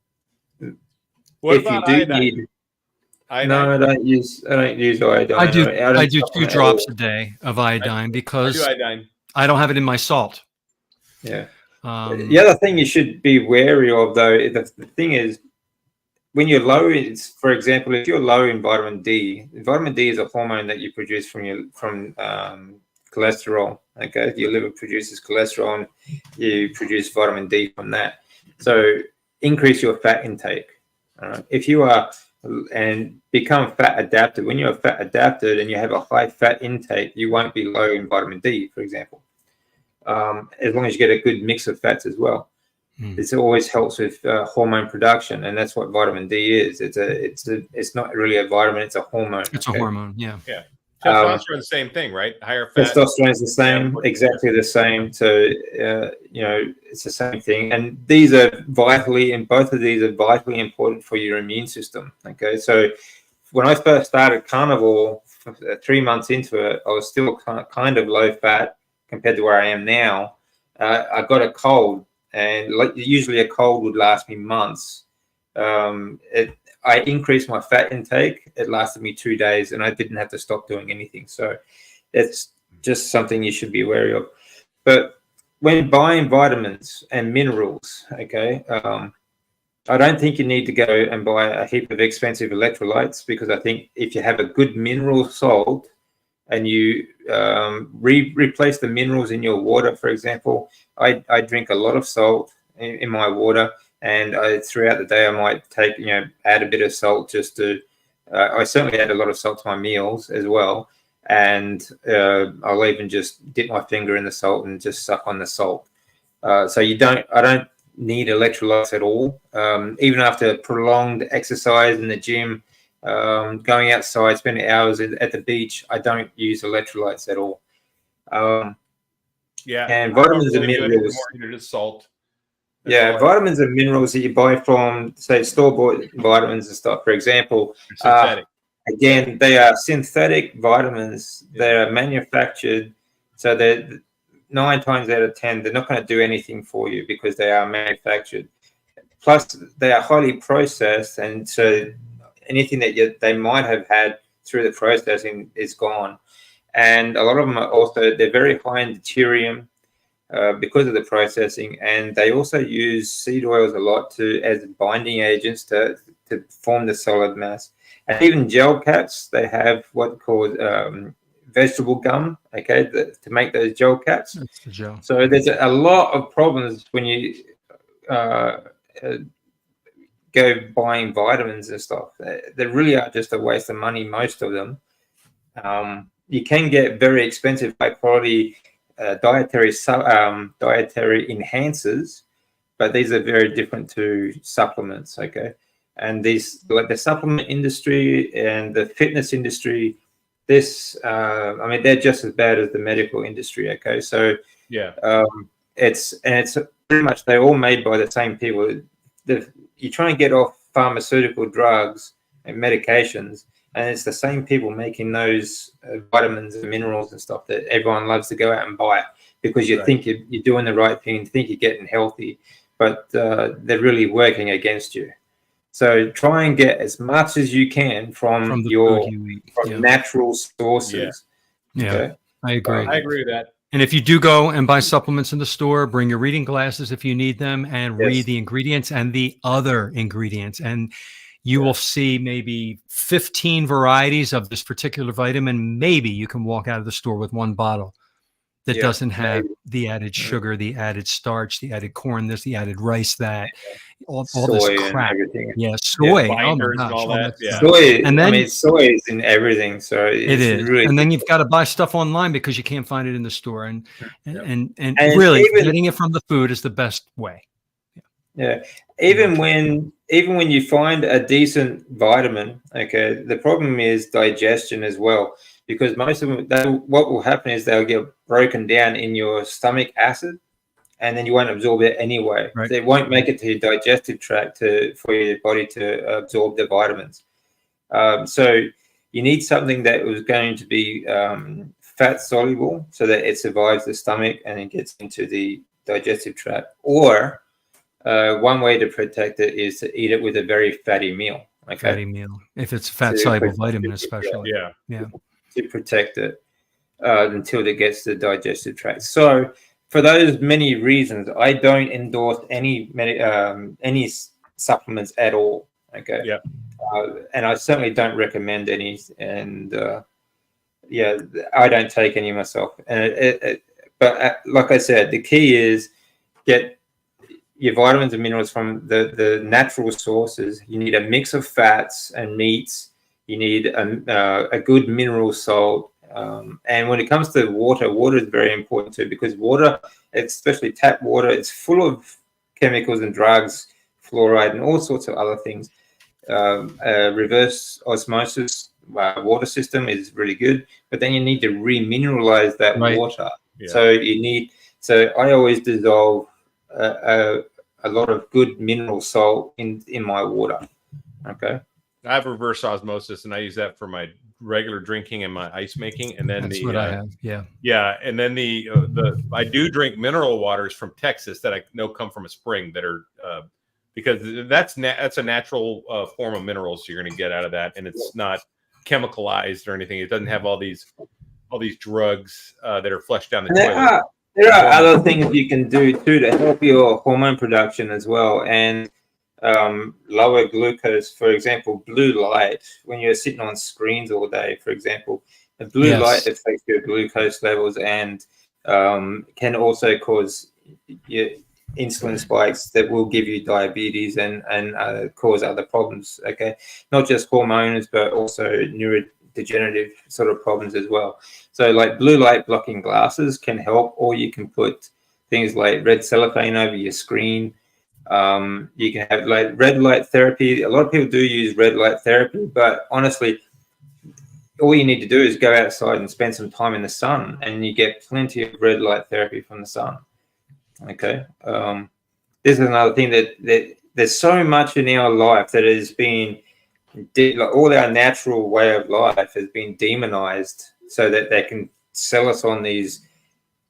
If you about do iodine? need, Iodine? no, I don't use iodine. I do. don't I do 2 supplement at drops all. a day of iodine I do because iodine. I don't have it in my salt. Yeah. The other thing you should be wary of, though, the thing is, when you're low, it's, for example, if you're low in vitamin D is a hormone that you produce from cholesterol. Okay, your liver produces cholesterol, and you produce vitamin D from that. So increase your fat intake. If you are and become fat adapted, when you're fat adapted and you have a high fat intake, you won't be low in vitamin D, for example. As long as you get a good mix of fats as well. This always helps with hormone production, and that's what vitamin D is. It's not really a vitamin; it's a hormone. It's a hormone. Yeah. Yeah. Testosterone, the same thing, right? Higher fat. Testosterone is the same, exactly the same. So it's the same thing. And these are both of these are vitally important for your immune system. Okay, so when I first started carnivore, 3 months into it, I was still kind of low fat compared to where I am now. I got a cold. And usually a cold would last me months. I increased my fat intake. It lasted me 2 days, and I didn't have to stop doing anything. So it's just something you should be wary of. But when buying vitamins and minerals, okay, I don't think you need to go and buy a heap of expensive electrolytes, because I think if you have a good mineral salt and you replace the minerals in your water, for example, I drink a lot of salt in my water, and throughout the day I might add a bit of salt just to. I certainly add a lot of salt to my meals as well, and I'll even just dip my finger in the salt and just suck on the salt. So I don't need electrolytes at all. Even after prolonged exercise in the gym, going outside, spending hours at the beach, I don't use electrolytes at all. And vitamins and minerals. Just salt. Vitamins and minerals that you buy from, say, store-bought vitamins and stuff, for example, synthetic. Again, they are synthetic vitamins. They are manufactured, so they're 9 times out of 10, they're not going to do anything for you because they are manufactured. Plus, they are highly processed, and so anything that they might have had through the processing is gone. And a lot of them are also, they're very high in deuterium because of the processing, and they also use seed oils a lot as binding agents to form the solid mass. And even gel caps, they have what called vegetable gum, okay, to make those gel caps. That's the gel. So there's a lot of problems when you go buying vitamins and stuff. They really are just a waste of money, most of them. You can get very expensive, high quality dietary enhancers, but these are very different to supplements, okay? And these, like the supplement industry and the fitness industry, they're just as bad as the medical industry, okay? So it's pretty much, they're all made by the same people. You try and get off pharmaceutical drugs and medications, and it's the same people making those vitamins and minerals and stuff that everyone loves to go out and buy because you think you're doing the right thing, you think you're getting healthy, but they're really working against you. So try and get as much as you can from your natural sources. Yeah, okay? I agree. I agree with that. And if you do go and buy supplements in the store, bring your reading glasses if you need them, and read the ingredients and the other ingredients. And you will see maybe 15 varieties of this particular vitamin. Maybe you can walk out of the store with one bottle that doesn't have the added sugar, the added starch, the added corn, this, the added rice, that all this Soy and crap. everything. Yeah, soy. Oh my binders and gosh, all that. Yeah. stuff. Soy, And then I mean, soy is in everything, so it it's is. really. And then you've got to buy stuff online because you can't find it in the store. And and And really, even- getting it from the food is the best way. Yeah, even when you find a decent vitamin, okay, the problem is digestion as well, because most of them, what will happen is they'll get broken down in your stomach acid, and then you won't absorb it anyway. Right. So it won't make it to your digestive tract for your body to absorb the vitamins. So you need something that was going to be fat soluble, so that it survives the stomach and it gets into the digestive tract. Or one way to protect it is to eat it with a very fatty meal. Okay? Fatty meal, if it's fat soluble vitamin, especially. Yeah. To protect it until it gets to the digestive tract. So for those many reasons, I don't endorse any supplements at all. Okay. Yeah. And I certainly don't recommend any. And I don't take any myself. But like I said, the key is get your vitamins and minerals from the natural sources. You need a mix of fats and meats. You need a good mineral salt. And when it comes to water is very important too, because water, especially tap water, it's full of chemicals and drugs, fluoride and all sorts of other things. Reverse osmosis water system is really good, but then you need to remineralize that water. Yeah. So I always dissolve a lot of good mineral salt in my water. Okay. I have reverse osmosis, and I use that for my regular drinking and my ice making. And then that's what I have. Yeah. Yeah. And then I do drink mineral waters from Texas that I know come from a spring that are because that's a natural form of minerals you're going to get out of that, and it's not chemicalized or anything. It doesn't have all these drugs that are flushed down the toilet. There are other things you can do too to help your hormone production as well, and lower glucose. For example, blue light. When you're sitting on screens all day, for example, the blue light affects your glucose levels and can also cause your insulin spikes that will give you diabetes and cause other problems. Okay, not just hormones, but also neurodegenerative sort of problems as well. So like blue light blocking glasses can help, or you can put things like red cellophane over your screen. You can have like red light therapy. A lot of people do use red light therapy, but honestly, all you need to do is go outside and spend some time in the sun, and you get plenty of red light therapy from the sun. Okay. This is another thing that there's so much in our life that has been all our natural way of life has been demonized, so that they can sell us on these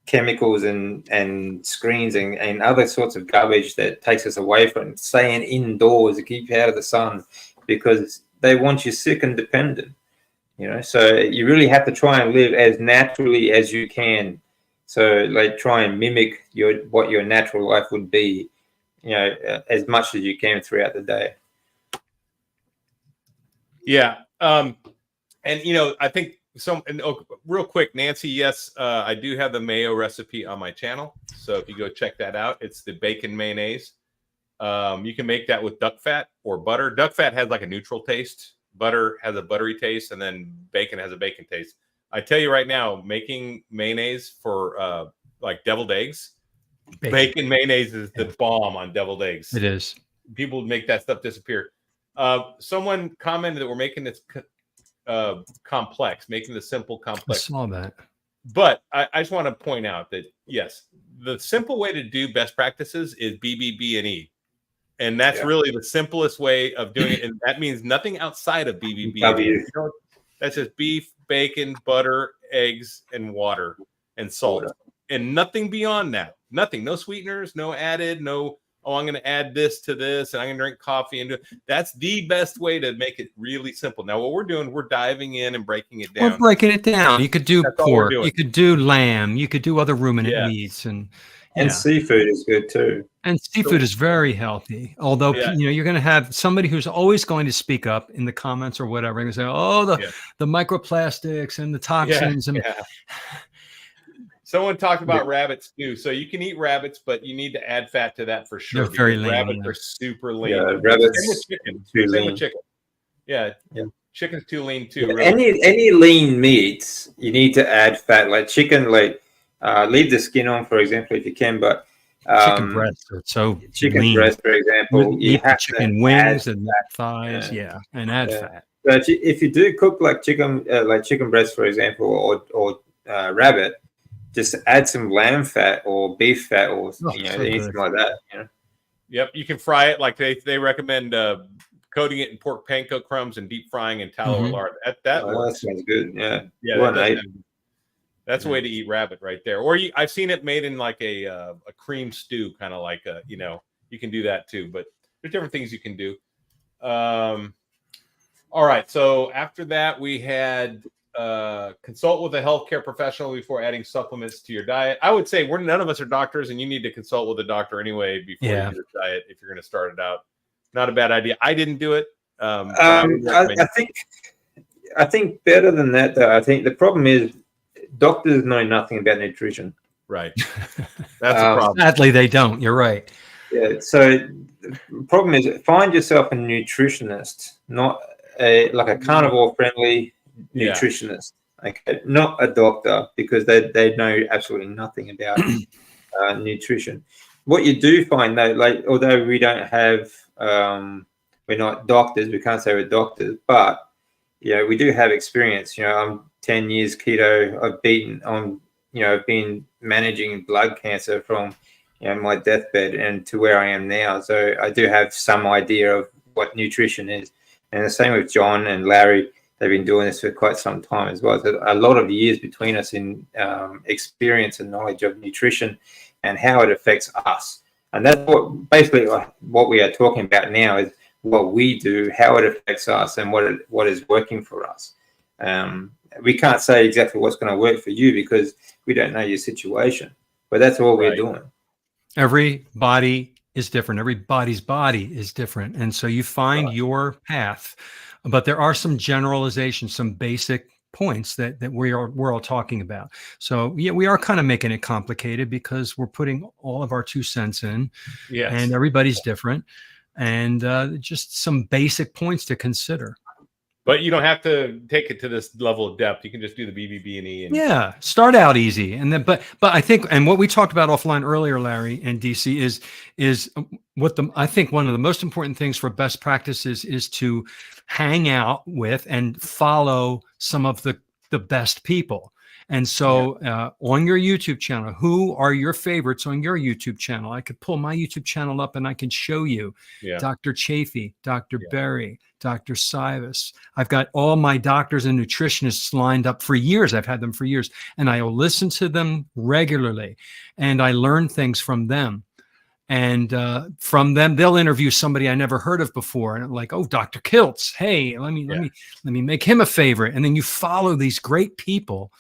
chemicals and screens and other sorts of garbage that takes us away from staying indoors to keep you out of the sun, because they want you sick and dependent. So you really have to try and live as naturally as you can. So like try and mimic what your natural life would be, as much as you can throughout the day. Yeah. And I think real quick, Nancy, yes, I do have the mayo recipe on my channel. So if you go check that out, it's the bacon mayonnaise. You can make that with duck fat or butter. Duck fat has like a neutral taste. Butter has a buttery taste, and then bacon has a bacon taste. I tell you right now, making mayonnaise for like deviled eggs, bacon mayonnaise is the bomb on deviled eggs. It is. People make that stuff disappear. Someone commented that we're making this complex, making the simple complex. I saw that. But I just want to point out that, yes, the simple way to do best practices is BBB&E. And that's really the simplest way of doing it. And that means nothing outside of BBB&E. That's just beef, bacon, butter, eggs, and water and salt. And nothing beyond that. Nothing. No sweeteners, no added, no, I'm going to add this to this, and I'm going to drink coffee. And that's the best way to make it really simple. Now, what we're doing, we're diving in and breaking it down. We're breaking it down. You could do pork. You could do lamb. You could do other ruminant meats. And And Yeah. seafood is good too. And seafood is very healthy. Although, Yeah. you're going to have somebody who's always going to speak up in the comments or whatever and say, oh, the microplastics and the toxins. And Someone talked about rabbits too. So you can eat rabbits, but you need to add fat to that for sure. They're very lean. Rabbits are super lean. Yeah, rabbits Same with chicken. too Same lean. with chicken. Yeah. Chicken's too lean too. Yeah, Really. any lean meats, you need to add fat. Like chicken, leave the skin on, for example, if you can. But chicken breasts are so chicken lean. breast, for example, you Eat the have chicken to wings add and fat. thighs, and add fat. But if you do cook like chicken breast, for example, or rabbit, just add some lamb fat or beef fat or anything like that. Yep, you can fry it like they recommend coating it in pork panko crumbs and deep frying in tallow or lard. That works. That sounds good. That's a way to eat rabbit right there. Or I've seen it made in like a cream stew, kind of like you can do that too. But there's different things you can do. All right. So after that, we had consult with a healthcare professional before adding supplements to your diet. I would say none of us are doctors, and you need to consult with a doctor anyway before you do the diet if you're going to start it out. Not a bad idea. I didn't do it. I think better than that, though. I think the problem is doctors know nothing about nutrition. Right. That's a problem. Sadly, they don't. You're right. Yeah. So the problem is find yourself a nutritionist, not a carnivore-friendly nutritionist. Okay, not a doctor, because they know absolutely nothing about nutrition. What you do find though, although we don't have, we're not doctors, we can't say we're doctors, but we do have experience. I'm 10 years keto. I've been managing blood cancer from my deathbed and to where I am now. So I do have some idea of what nutrition is. And the same with John and Larry. They've been doing this for quite some time as well. So a lot of years between us in experience and knowledge of nutrition and how it affects us. And that's what we are talking about now is what we do, how it affects us, and what is working for us. We can't say exactly what's going to work for you because we don't know your situation, but that's all we're doing. Everybody is different. Everybody's body is different. And so you find your path, but there are some generalizations, some basic points that we're all talking about. So we are kind of making it complicated because we're putting all of our 2 cents in, and everybody's different, and just some basic points to consider. But you don't have to take it to this level of depth. You can just do the BBB&E. And start out easy, and then but I think, and what we talked about offline earlier, Larry and DC, is what I think one of the most important things for best practices is to hang out with and follow some of the best people. And so on your YouTube channel, who are your favorites on your YouTube channel? I could pull my YouTube channel up and I can show you Dr. Chafee, Dr. Berry, Dr. Sivas. I've got all my doctors and nutritionists lined up for years. I've had them for years, and I will listen to them regularly, and I learn things from them. And from them, they'll interview somebody I never heard of before, and I'm like, oh, Dr. Kiltz, hey, let me make him a favorite. And then you follow these great people,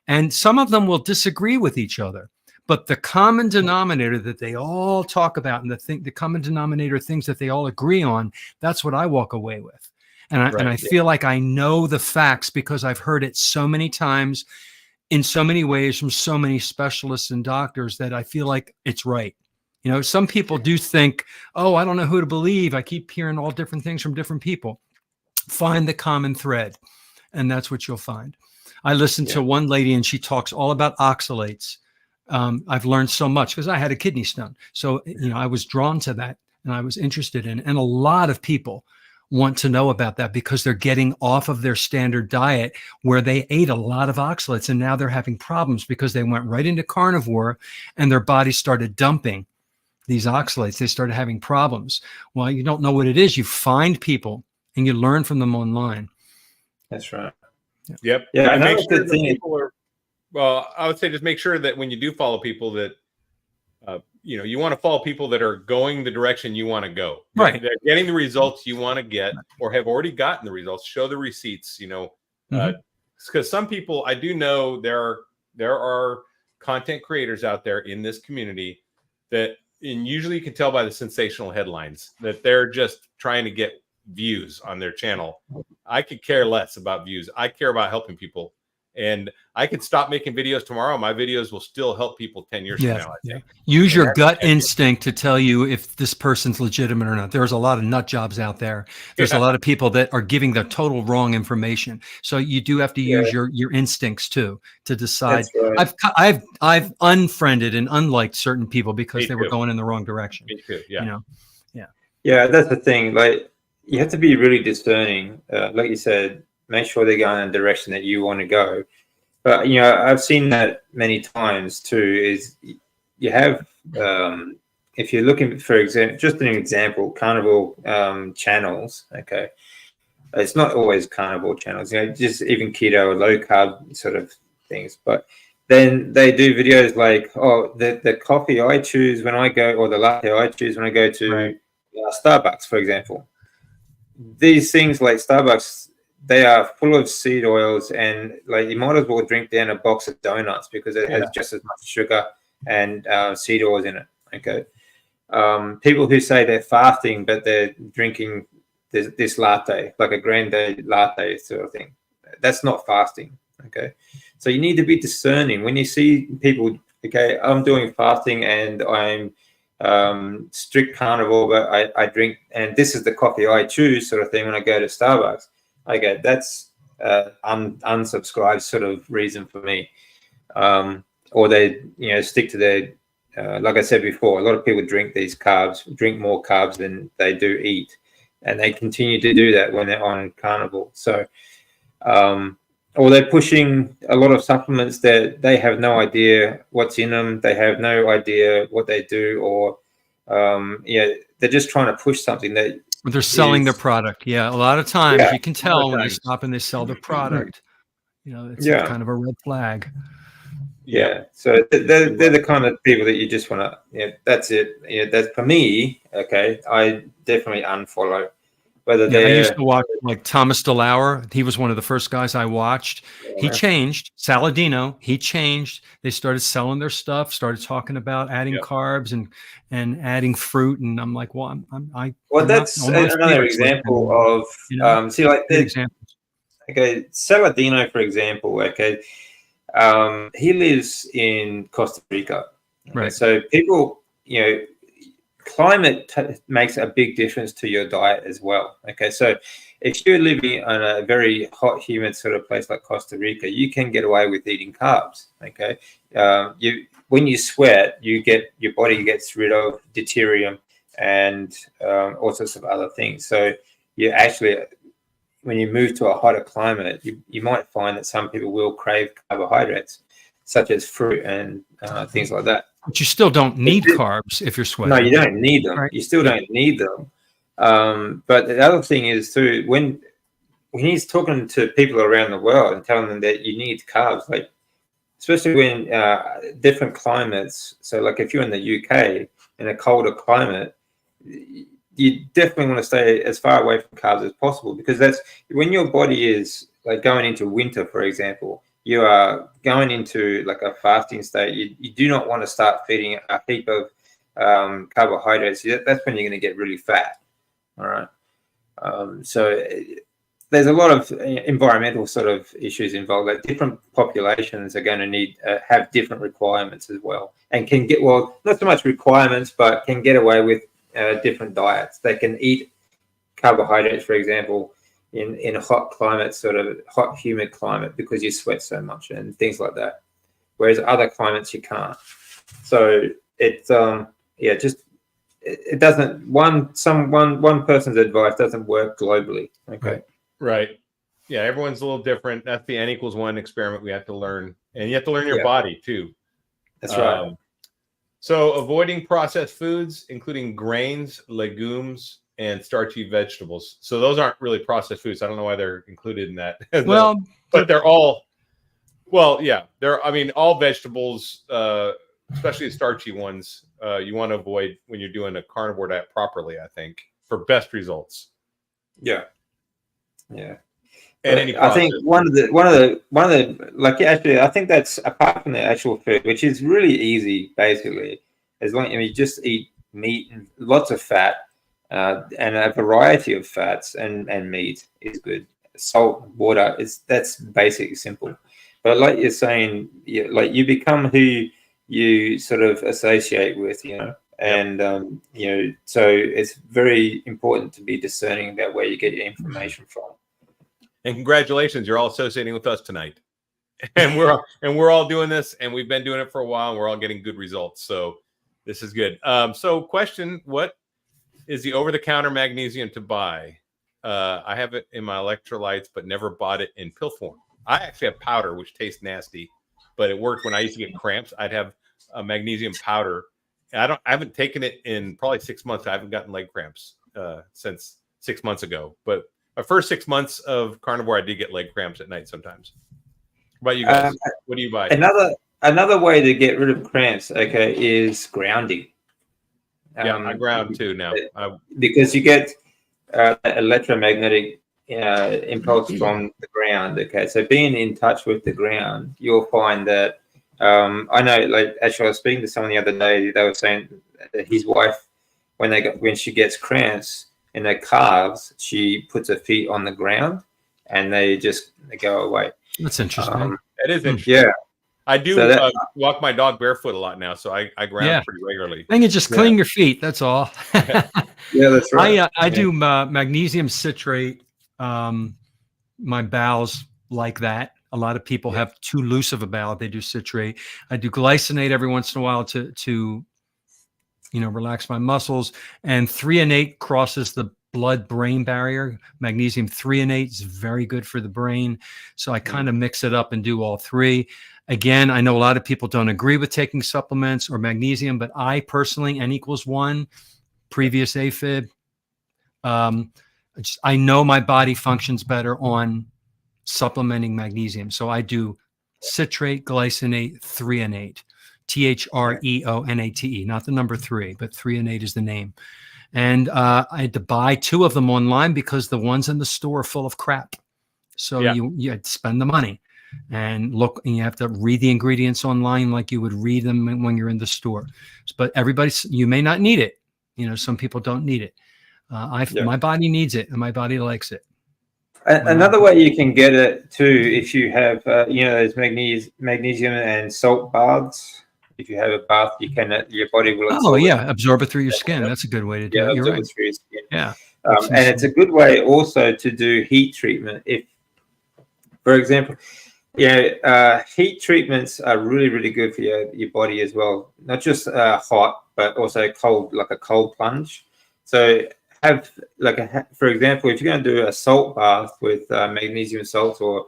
and some of them will disagree with each other, but the common denominator that they all talk about, and the common denominator things that they all agree on, that's what I walk away with. And I feel like I know the facts because I've heard it so many times in so many ways from so many specialists and doctors that I feel like it's right. Some people do think, oh, I don't know who to believe. I keep hearing all different things from different people. Find the common thread, and that's what you'll find. I listened to one lady, and she talks all about oxalates. I've learned so much because I had a kidney stone. So, I was drawn to that, and I was interested in it. And a lot of people want to know about that because they're getting off of their standard diet where they ate a lot of oxalates, and now they're having problems because they went right into carnivore and their body started dumping these oxalates. They started having problems. Well, you don't know what it is. You find people and you learn from them online. That's right. Yep. Yeah. And make sure that people are, well, I would say just make sure that when you do follow people that, you want to follow people that are going the direction you want to go. Right. They're getting the results you want to get or have already gotten the results. Show the receipts, because some people, I do know there are content creators out there in this community that, and usually you can tell by the sensational headlines that they're just trying to get views on their channel. I could care less about views. I care about helping people. And I could stop making videos tomorrow. My videos will still help people 10 years from now, I think. Use And your that's gut the idea. instinct to tell you if this person's legitimate or not. There's a lot of nut jobs out there. There's a lot of people that are giving the total wrong information. So you do have to use your instincts too to decide. That's right. I've unfriended and unliked certain people because Me they were too. going in the wrong direction. Me too. Yeah. You know? Yeah, that's the thing. Like, you have to be really discerning. Like you said, make sure they're going in the direction that you want to go. But, you know, I've seen that many times too, is you have, if you're looking, for example, just an example, carnivore channels, okay? It's not always carnivore channels, you know, just even keto or low carb sort of things. But then they do videos like, oh, the coffee I choose when I go, or the latte I choose when I go to Starbucks, for example. These things like Starbucks, they are full of seed oils, and like you might as well drink down a box of donuts because it has just as much sugar and seed oils in it. Okay. People who say they're fasting, but they're drinking this latte, like a grande latte sort of thing. That's not fasting. Okay. So you need to be discerning when you see people, okay, I'm doing fasting and I'm strict carnivore, but I drink, and this is the coffee I choose sort of thing when I go to Starbucks. Okay, that's unsubscribed sort of reason for me. Or they, you know, stick to their, like I said before, a lot of people drink more carbs than they do eat. And they continue to do that when they're on carnivore. So, or they're pushing a lot of supplements that they have no idea what's in them. They have no idea what they do, or, they're just trying to push something that They're selling their product. Yeah. A lot of times you can tell when they stop and they sell their product. You know, it's kind of a red flag. Yeah. So they're the kind of people that you just want to, that's it. Yeah, that's for me. Okay. I definitely unfollow. Whether I used to watch like Thomas DeLauer. He was one of the first guys I watched. He changed. Saladino, he changed. They started selling their stuff, started talking about adding carbs and adding fruit. And I'm like, well, that's another example of, see, like examples. Okay, Saladino, for example, okay, he lives in Costa Rica. Okay? Right. So people, you know, climate makes a big difference to your diet as well. Okay, so if you're living in a very hot, humid sort of place like Costa Rica, you can get away with eating carbs. Okay, when you sweat, your body gets rid of deuterium and all sorts of other things. So you actually, when you move to a hotter climate, you might find that some people will crave carbohydrates, such as fruit and things like that. But you still don't need carbs if you're sweating. No, you don't need them. Right. You still don't need them. But the other thing is too, when he's talking to people around the world and telling them that you need carbs, like especially when different climates. So like if you're in the UK in a colder climate, you definitely want to stay as far away from carbs as possible, because that's when your body is like going into winter, for example. You are going into like a fasting state. You do not want to start feeding a heap of carbohydrates. That's when you're going to get really fat. All right. So there's a lot of environmental sort of issues involved. Like different populations are going to need have different requirements as well, and can get, well, not so much requirements, but can get away with different diets. They can eat carbohydrates, for example, in a hot climate, sort of hot, humid climate, because you sweat so much and things like that. Whereas other climates you can't. So it's it doesn't, one person's advice doesn't work globally. Okay. Right. Yeah, everyone's a little different. That's the N=1 experiment we have to learn. And you have to learn your body too. That's right. So avoiding processed foods, including grains, legumes, and starchy vegetables. So those aren't really processed foods. I don't know why they're included in that. Well, but they're all, well, yeah, all vegetables, especially the starchy ones, you want to avoid when you're doing a carnivore diet properly, I think, for best results. Yeah. And any I think one of the like, actually, I think that's apart from the actual food, which is really easy, basically, as long as you just eat meat and lots of fat, and a variety of fats and meat is good. Salt, water, that's basically simple. But like you're saying, like you become who you sort of associate with, and so it's very important to be discerning about where you get your information from. And congratulations, you're all associating with us tonight. And we're all doing this, and we've been doing it for a while, and we're all getting good results. So this is good. So question, what is the over-the-counter magnesium to buy? I have it in my electrolytes, but never bought it in pill form. I actually have powder, which tastes nasty, but it worked when I used to get cramps. I'd have a magnesium powder. And I haven't taken it in probably 6 months. I haven't gotten leg cramps since 6 months ago. But my first 6 months of carnivore, I did get leg cramps at night sometimes. What about you guys? What do you buy? Another way to get rid of cramps, okay, is grounding. Yeah, I ground too now. Because you get electromagnetic impulse from the ground. Okay, so being in touch with the ground, you'll find that. I know, like actually, I was speaking to someone the other day. They were saying that his wife, when she gets cramps in her calves, she puts her feet on the ground, and they go away. That's interesting. It is interesting. Yeah. I do walk my dog barefoot a lot now, so I ground pretty regularly. Then you just clean your feet. That's all. Yeah, that's right. I do magnesium citrate. My bowels like that. A lot of people have too loose of a bowel. They do citrate. I do glycinate every once in a while to relax my muscles. And threonate crosses the blood-brain barrier. Magnesium threonate is very good for the brain. So I kind of mix it up and do all three. Again, I know a lot of people don't agree with taking supplements or magnesium, but I personally, N=1, previous AFib, I know my body functions better on supplementing magnesium. So I do citrate, glycinate, threonate, threonate, not the number 3, but threonate is the name. And I had to buy 2 of them online because the ones in the store are full of crap. So you had to spend the money and look, and you have to read the ingredients online like you would read them when you're in the store. But you may not need it. Some people don't need it. My body needs it, and my body likes it. Another way you can get it too, if you have, those magnesium and salt baths. If you have a bath, your body will absorb absorb it through your skin. That's a good way to do it. You're right. Through your skin. Yeah. And it's a good way also to do heat treatment. If, for example, heat treatments are really, really good for your body as well. Not just hot, but also cold, like a cold plunge. So have for example, if you're going to do a salt bath with magnesium salts or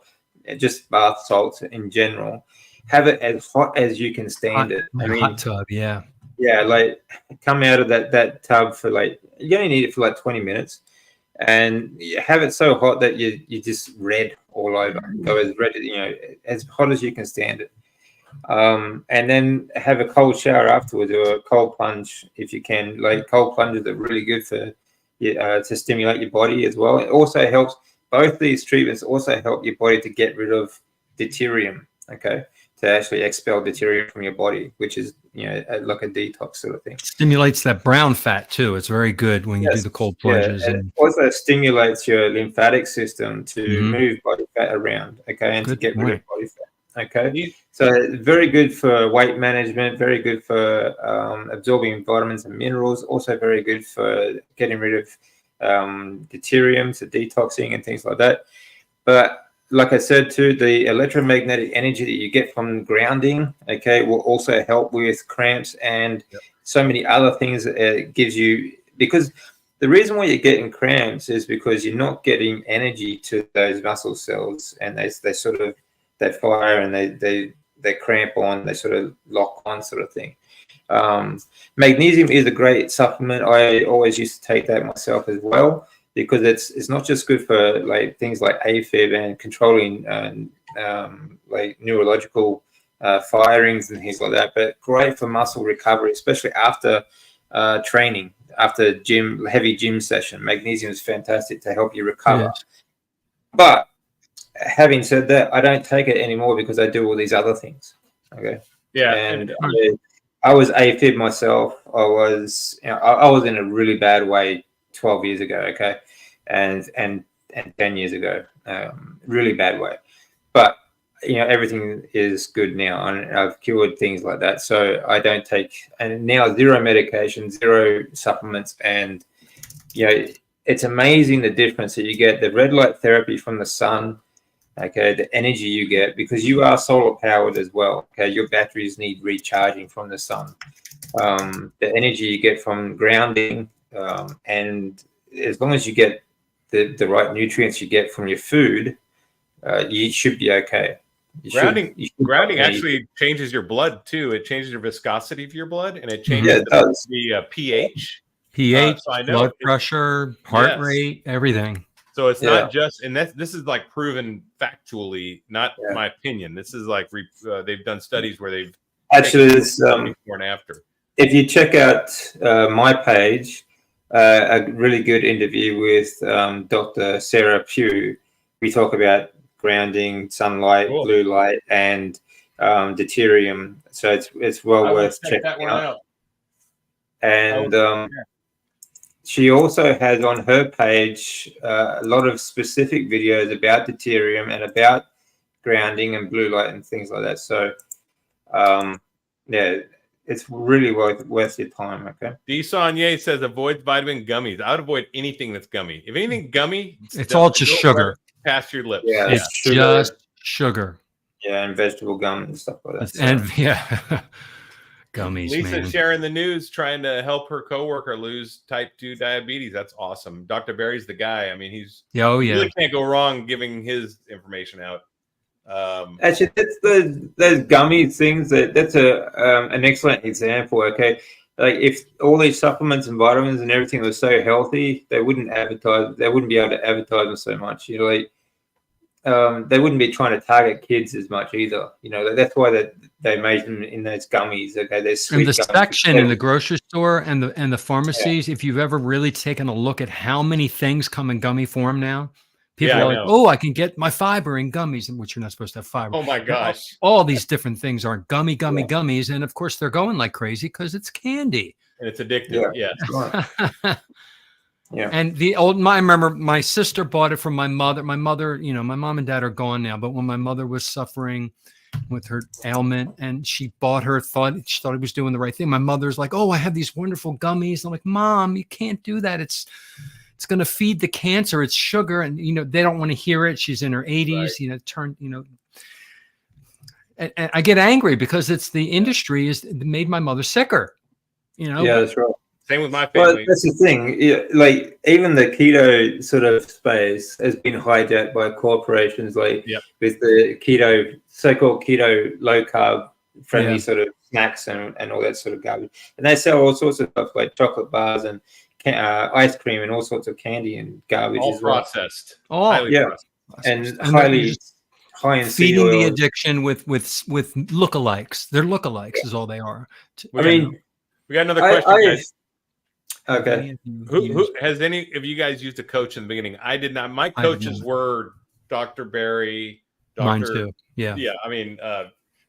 just bath salts in general, have it as hot as you can stand it. Hot tub, yeah, like come out of that tub for you only need it for 20 minutes, and you have it so hot that you just red all over. Go as red, as hot as you can stand it. And then have a cold shower afterwards, or a cold plunge if you can. Cold plunges are really good for to stimulate your body as well. It also helps. Both these treatments also help your body to get rid of deuterium. Okay, to actually expel deuterium from your body, which is like a detox sort of thing. Stimulates that brown fat too. It's very good when you do the cold plunges. And it also stimulates your lymphatic system to move body fat around. Okay, and to get rid of body fat. Okay, so very good for weight management, very good for absorbing vitamins and minerals, also very good for getting rid of deuterium, so detoxing and things like that. But like I said too, the electromagnetic energy that you get from grounding, okay, will also help with cramps and so many other things that it gives you. Because the reason why you're getting cramps is because you're not getting energy to those muscle cells, and they sort of fire and they cramp on, they sort of lock on, sort of thing. Magnesium is a great supplement. I always used to take that myself as well, because it's not just good for things like AFib and controlling neurological firings and things like that, but great for muscle recovery, especially after training, after heavy gym session. Magnesium is fantastic to help you recover. Yes. But having said that, I don't take it anymore because I do all these other things. Okay. Yeah. And I was AFib myself. I was in a really bad way 12 years ago. Okay, and 10 years ago, really bad way. But everything is good now, and I've cured things like that. So I don't take, and now zero medication, zero supplements, and it's amazing the difference that you get. The red light therapy from the sun. Okay, the energy you get, because you are solar powered as well. Okay, your batteries need recharging from the sun. The energy you get from grounding, and as long as you get the right nutrients you get from your food, you should be okay. Grounding actually changes your blood too. It changes your viscosity of your blood, and it changes the pH. pH, So I know blood pressure, heart rate, everything. So it's not just, and this is like proven factually, not my opinion. This is like they've done studies where they've actually it's before and after. If you check out my page, a really good interview with Dr. Sarah Pugh, we talk about grounding, sunlight, blue light, and deuterium. So it's well worth checking out. And she also has on her page a lot of specific videos about deuterium and about grounding and blue light and things like that. So, it's really worth your time. Okay. Desonye says avoid vitamin gummies. I would avoid anything that's gummy. If anything gummy, it's all just sugar past your lips. Yeah, it's just sugar. Yeah, and vegetable gum and stuff like that. And gummies. Lisa sharing the news, trying to help her coworker lose type 2 diabetes. That's awesome. Dr. Barry's the guy. I mean, he's you really can't go wrong giving his information out. Actually, that's those gummy things. That's an excellent example. Okay, like if all these supplements and vitamins and everything was so healthy, they wouldn't advertise. They wouldn't be able to advertise them so much. They wouldn't be trying to target kids as much either. That's why they made them in those gummies. Okay, there's sweet in the gummies. section in the grocery store and the pharmacies. If you've ever really taken a look at how many things come in gummy form now. People are like, oh, I can get my fiber in gummies, which you're not supposed to have fiber. Oh my gosh. All these different things are gummies. And of course they're going like crazy because it's candy. And it's addictive. Yeah. And I remember my sister bought it from my mother. My mother, my mom and dad are gone now, but when my mother was suffering with her ailment and she bought she thought he was doing the right thing. My mother's like, oh, I have these wonderful gummies. I'm like, Mom, you can't do that. It's going to feed the cancer. It's sugar. And, they don't want to hear it. She's in her 80s, and I get angry because it's the industry made my mother sicker, Yeah, that's right. Same with my family. Well, that's the thing. Like even the keto sort of space has been hijacked by corporations, with the so-called keto, low carb friendly sort of snacks and all that sort of garbage. And they sell all sorts of stuff like chocolate bars and ice cream and all sorts of candy and garbage. All processed. Highly processed. And highly high in feeding the addiction with lookalikes. They're lookalikes is all they are. We got another question, guys. Okay. Who has any of you guys used a coach in the beginning? I did not. My coaches were Dr. Barry, Mine too. Yeah. Yeah. I mean,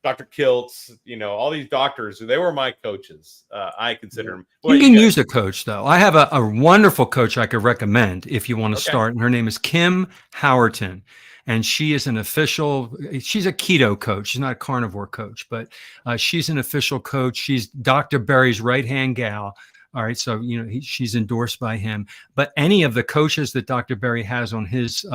Dr. Kiltz, all these doctors, they were my coaches. I consider them. You can use a coach though. I have a wonderful coach I could recommend if you want to start. And her name is Kim Howerton. And she is she's a keto coach. She's not a carnivore coach, but she's an official coach. She's Dr. Barry's right-hand gal. All right. So, she's endorsed by him, but any of the coaches that Dr. Barry has on his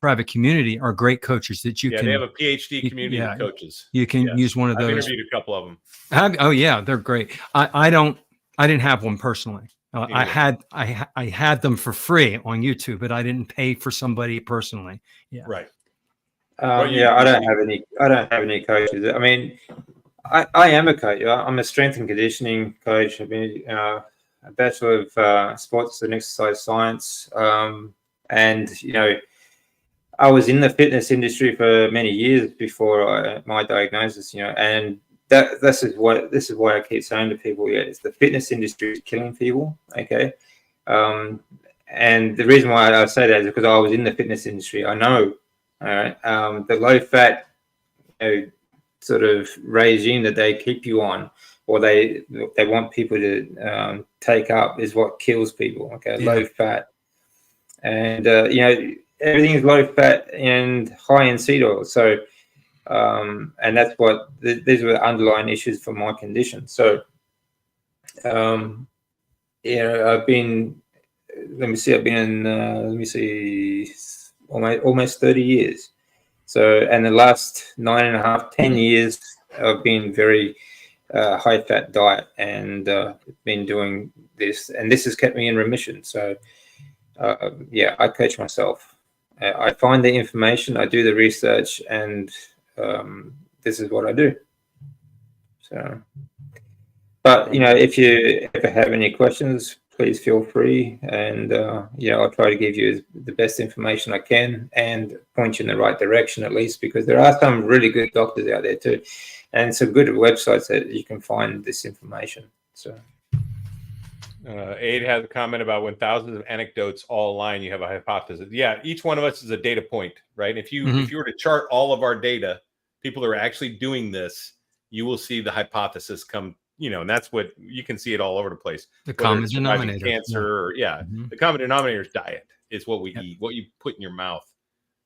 private community are great coaches that you can. They have a PhD community of coaches. You can use one of those. I've interviewed a couple of them. Oh yeah. They're great. I didn't have one personally. I had them for free on YouTube, but I didn't pay for somebody personally. Yeah. Right. I don't have any coaches. I mean, I am a coach. I'm a strength and conditioning coach. I've been a Bachelor of Sports and Exercise Science. And, I was in the fitness industry for many years before my diagnosis, and this is why I keep saying to people, it's the fitness industry is killing people. Okay. And the reason why I say that is because I was in the fitness industry. I know, all right, the low fat, sort of regime that they keep you on, or they want people to take up, is what kills people. Okay, low fat, and everything is low fat and high in seed oil. So, and that's what these were the underlying issues for my condition. So, I've been. I've been in almost 30 years. So, and the last 10 years, I've been very high fat diet, and been doing this, and this has kept me in remission. So, I coach myself. I find the information, I do the research, and this is what I do. So, but if you ever have any questions, please feel free, and I'll try to give you the best information I can and point you in the right direction, at least, because there are some really good doctors out there too, and some good websites that you can find this information. So, Aid has a comment about when thousands of anecdotes all align, you have a hypothesis. Yeah, each one of us is a data point, right? If you were to chart all of our data, people who are actually doing this, you will see the hypothesis come. And that's what you can see it all over the place. The common denominator. Cancer, or the common denominator is diet. Is what we eat, what you put in your mouth.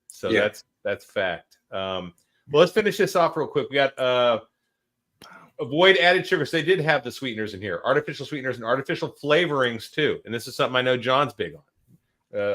So that's fact. Well, let's finish this off real quick. We got avoid added sugars. They did have the sweeteners in here, artificial sweeteners and artificial flavorings too. And this is something I know John's big on.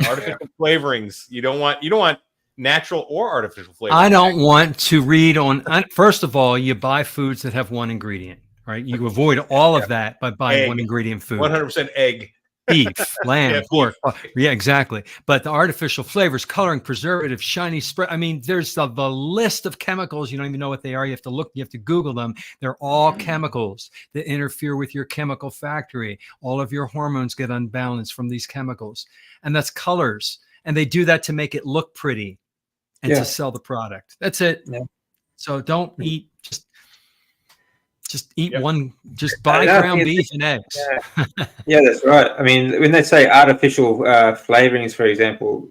Artificial flavorings. You don't want natural or artificial flavorings. I don't want to read on. First of all, you buy foods that have one ingredient. Right, you avoid all of that by buying one ingredient food. 100% egg, beef, lamb, pork. Yeah, exactly. But the artificial flavors, coloring, preservative, shiny spread. I mean, there's the list of chemicals. You don't even know what they are. You have to look. You have to Google them. They're all chemicals that interfere with your chemical factory. All of your hormones get unbalanced from these chemicals, and that's colors. And they do that to make it look pretty and to sell the product. That's it. Yeah. So don't eat just eat one, just buy ground beef and eggs. Yeah, that's right. I mean, when they say artificial flavorings, for example,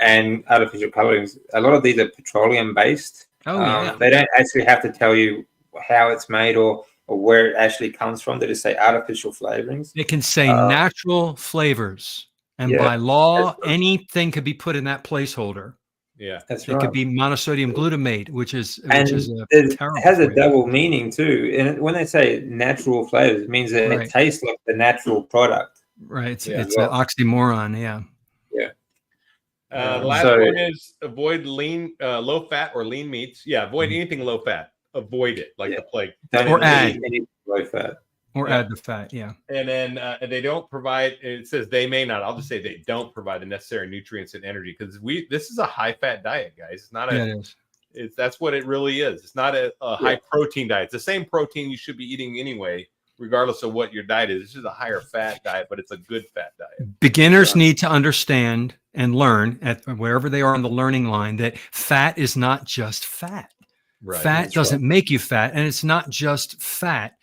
and artificial colorings, a lot of these are petroleum based. They don't actually have to tell you how it's made or where it actually comes from. They just say artificial flavorings. They can say natural flavors. And by law, anything could be put in that placeholder. Yeah, it could be monosodium glutamate, which is it has a double meaning too. And when they say natural flavors, it means that it tastes like the natural product. Right. It's an oxymoron. Yeah. Yeah. The last one is avoid low fat or lean meats. Yeah, avoid anything low fat. Avoid it like the plague. Or add any low fat. Or add the fat, And then they don't provide. It says they may not. I'll just say they don't provide the necessary nutrients and energy because this is a high fat diet, guys. It's not that's what it really is. It's not a high protein diet. It's the same protein you should be eating anyway, regardless of what your diet is. This is a higher fat diet, but it's a good fat diet. Beginners need to understand and learn at wherever they are on the learning line that fat is not just fat. Right. Fat doesn't make you fat, and it's not just fat.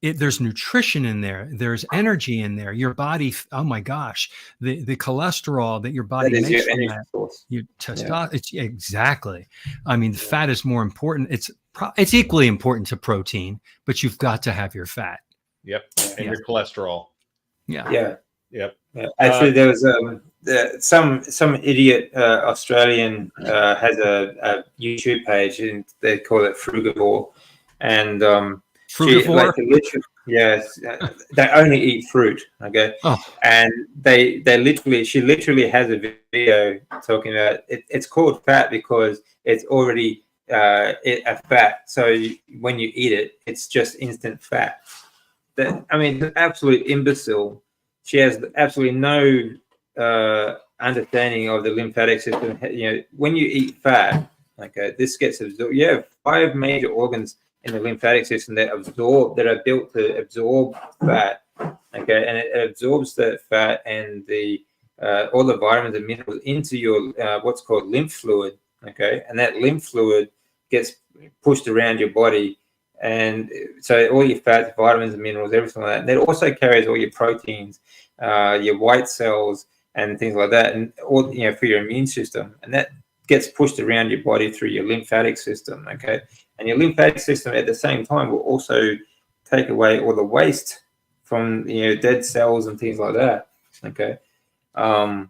There's nutrition in there. There's energy in there. Your body, oh my gosh, the cholesterol that your body makes from that. Your testosterone, exactly. I mean, the fat is more important. It's equally important to protein, but you've got to have your fat. Yep, and your cholesterol. Yeah. Yep. Actually, there was some idiot Australian has a YouTube page, and they call it Frugivore, and Frugivore? Yes, they only eat fruit. Okay, and she literally has a video talking about it. It's called fat because it's already a fat. So when you eat it, it's just instant fat. The absolute imbecile. She has absolutely no understanding of the lymphatic system. When you eat fat, this gets absorbed. You have 5 major organs in the lymphatic system that are built to absorb fat. Okay, and it absorbs the fat and all the vitamins and minerals into your what's called lymph fluid. Okay, and that lymph fluid gets pushed around your body. And so all your fats, vitamins, and minerals, everything like that. And it also carries all your proteins, your white cells, and things like that, and all for your immune system. And that gets pushed around your body through your lymphatic system. Okay, And your lymphatic system at the same time will also take away all the waste from, dead cells and things like that. Okay. So,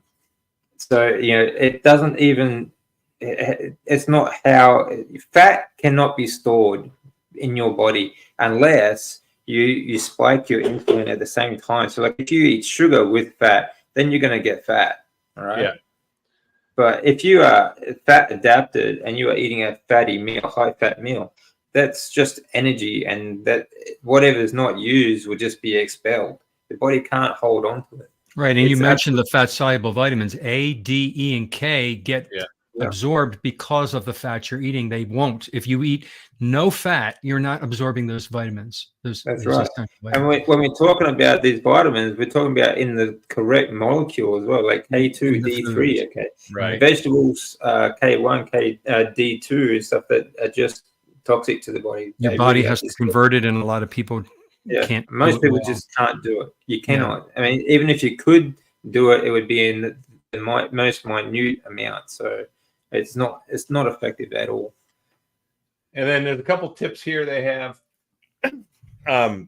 it doesn't even, it's not how fat cannot be stored in your body unless you spike your insulin at the same time. So like if you eat sugar with fat, then you're going to get fat. All right. Yeah. But if you are fat adapted and you are eating a fatty meal, high fat meal, that's just energy, and that whatever is not used will just be expelled. The body can't hold on to it. Right. And you mentioned the fat soluble vitamins A, D, E, and K get absorbed because of the fat you're eating. They won't. If you eat no fat, you're not absorbing those vitamins. That's right. And when we're talking about these vitamins, we're talking about in the correct molecule as well, like K2, D3. Okay. Right. Vegetables, K1, D2 is stuff that are just toxic to the body. Your body has to convert it, and a lot of people can't. Most people just can't do it. You cannot. I mean, even if you could do it, it would be in the most minute amount. So it's not effective at all. And then there's a couple tips here they have.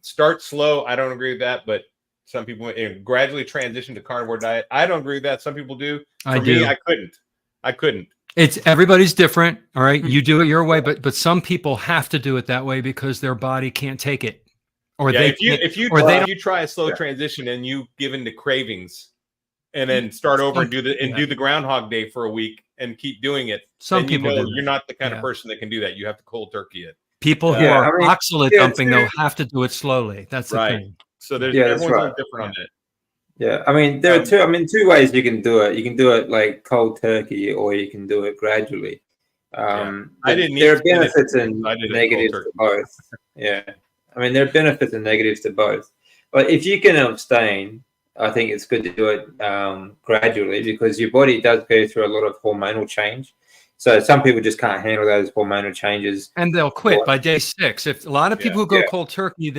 Start slow. I don't agree with that, but some people gradually transition to carnivore diet. I don't agree with that. Some people do. For me, I couldn't. It's everybody's different. All right. You do it your way, but some people have to do it that way because their body can't take it. Or if you try a slow transition and you give in to cravings and then start over and do the Groundhog Day for a week and keep doing it, some people you're not the kind of person that can do that. You have to cold turkey it. People who are oxalate dumping though have to do it slowly. That's the thing. So there's everyone's different on that. Yeah, I mean there are two ways you can do it. You can do it like cold turkey, or you can do it gradually. There are benefits and negatives to both. Yeah. I mean, there are benefits and negatives to both. But if you can abstain, I think it's good to do it gradually, because your body does go through a lot of hormonal change. So some people just can't handle those hormonal changes. And they'll quit by day 6. If a lot of people who go cold turkey,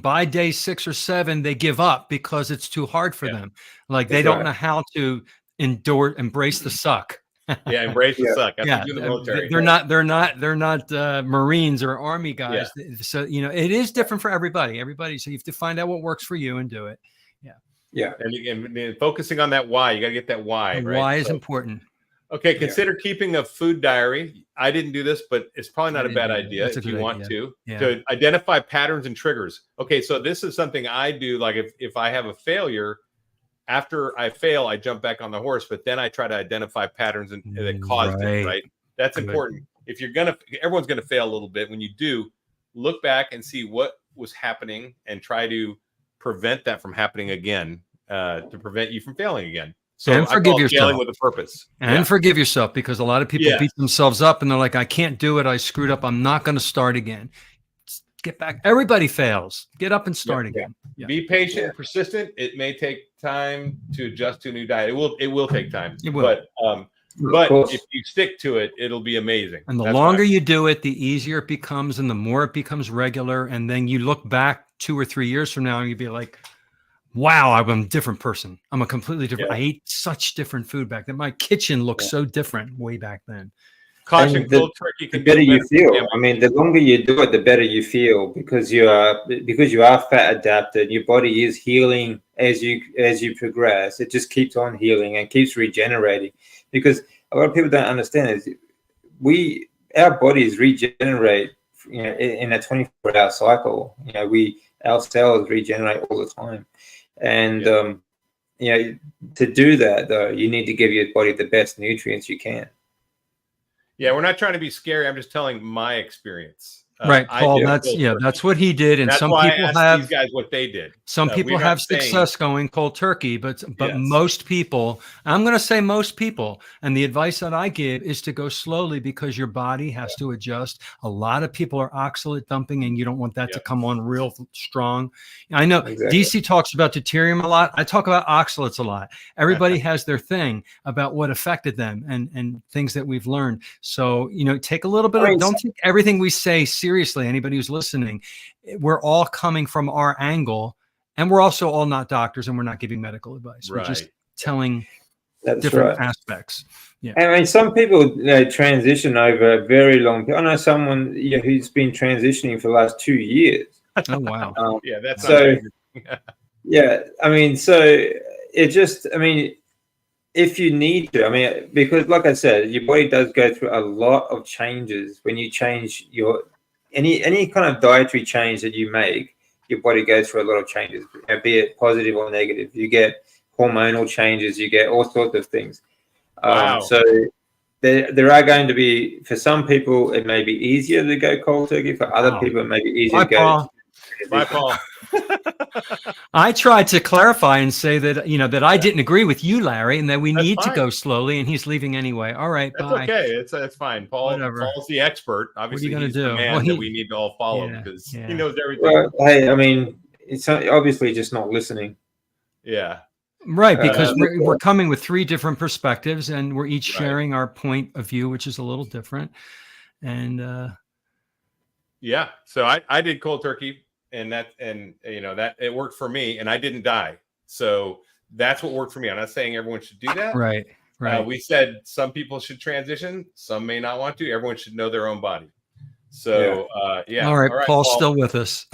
by day 6 or 7, they give up because it's too hard for them. Like they don't know how to embrace the suck. Embrace the suck. That's the military. They're not Marines or Army guys. So it is different for everybody. So you have to find out what works for you and do it. And focusing on that why, you got to get that why. Right? Why is important. Okay, consider keeping a food diary. I didn't do this, but it's probably not a bad idea if you want to identify patterns and triggers. Okay, so this is something I do. Like if I have a failure. After I fail, I jump back on the horse, but then I try to identify patterns that caused it, right? That's important. If everyone's going to fail a little bit. When you do, look back and see what was happening and try to prevent that from happening again, to prevent you from failing again. So and forgive yourself. Failing with a purpose. And forgive yourself, because a lot of people beat themselves up and they're like, I can't do it. I screwed up. I'm not going to start again. Get back. Everybody fails. Get up and start again. Be patient, persistent. It may take time to adjust to a new diet. It will take time. It will. But if you stick to it, it'll be amazing. And the longer you do it, the easier it becomes, and the more it becomes regular. And then you look back 2 or 3 years from now, and you'd be like, wow, I'm a different person. I'm a completely different. I ate such different food back then. My kitchen looked so different way back then. Caution, cold turkey the better you feel. I mean, the longer you do it, the better you feel, because you are fat adapted. Your body is healing as you progress. It just keeps on healing and keeps regenerating. Because a lot of people don't understand is our bodies regenerate, in a 24-hour cycle. Our cells regenerate all the time, and to do that though, you need to give your body the best nutrients you can. Yeah, we're not trying to be scary. I'm just telling my experience. Right, Paul. That's what he did, and some people have these guys what they did. Some people have success going cold turkey, but most people, I'm going to say most people, and the advice that I give is to go slowly, because your body has to adjust. A lot of people are oxalate dumping, and you don't want that to come on real strong. I know DC talks about deuterium a lot. I talk about oxalates a lot. Everybody has their thing about what affected them and things that we've learned. So take a little bit of, don't take everything we say seriously. Anybody who's listening, we're all coming from our angle, and we're also all not doctors, and we're not giving medical advice. We're just telling That's different right. aspects. Yeah. I mean, some people transition over a very long. I know someone who's been transitioning for the last 2 years. Oh, wow. Yeah, that's not So good. yeah, I mean, so it just, I mean, if you need to, I mean, because like I said, your body does go through a lot of changes when you change your any kind of dietary change that you make. Your body goes through a lot of changes, be it positive or negative. You get hormonal changes, you get all sorts of things. Wow. So there are going to be, for some people, it may be easier to go cold turkey. For other Wow. people, it may be easier Bye, to go. Paul. Bye, Paul. I tried to clarify and say that, that I didn't agree with you, Larry, and that we That's need to fine. go slowly, and he's leaving anyway. All right, That's bye. okay. It's fine. Paul's the expert. Obviously, gonna he's do? the man Well, that we need to all follow yeah, because yeah. he knows everything. Well, hey, I mean, it's obviously just not listening. Yeah. Right, because we're coming with 3 different perspectives, and we're each Right. sharing our point of view, which is a little different. And yeah, so I did cold turkey, and that it worked for me, and I didn't die. So that's what worked for me. I'm not saying everyone should do that. right. We said some people should transition, some may not want to. Everyone should know their own body. So yeah. All right, Paul's Paul. still with us.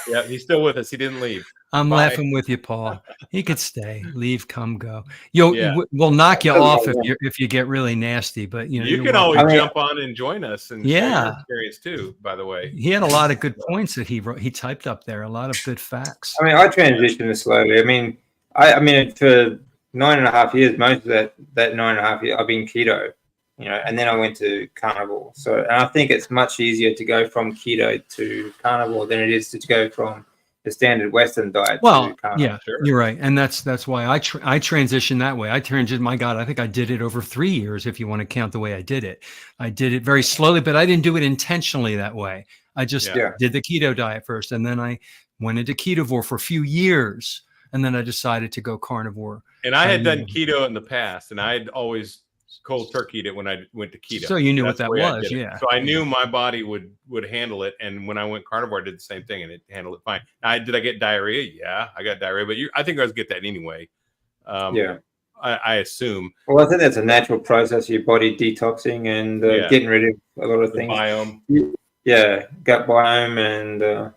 Yeah, he's still with us. He didn't leave. I'm Bye. laughing with you, Paul. He could stay, leave, come, go. We'll knock you Oh, off yeah. if you get really nasty. But you can always jump on and join us and share your experience too. By the way, he had a lot of good points that he wrote. He typed up there, a lot of good facts. I mean, I transitioned slowly. I mean, I mean, for 9.5 years, most of that 9.5 years, I've been keto, and then I went to carnivore. So, and I think it's much easier to go from keto to carnivore than it is to go from the standard Western diet to carnivore. Yeah, you're right, and that's why I transitioned that way. I transitioned. My God, I think I did it over 3 years, if you want to count the way I did it. I did it very slowly, but I didn't do it intentionally that way. I just did the keto diet first, and then I went into ketovore for a few years, and then I decided to go carnivore. And I had done keto in the past, and I had always cold turkeyed it when I went to keto. So you knew what that was, yeah. So I knew my body would handle it, and when I went carnivore, I did the same thing, and it handled it fine. Did I get diarrhea? Yeah, I got diarrhea, but I think I was get that anyway. I assume. Well, I think that's a natural process of your body detoxing and getting rid of a lot of things. Biome. Yeah, gut biome and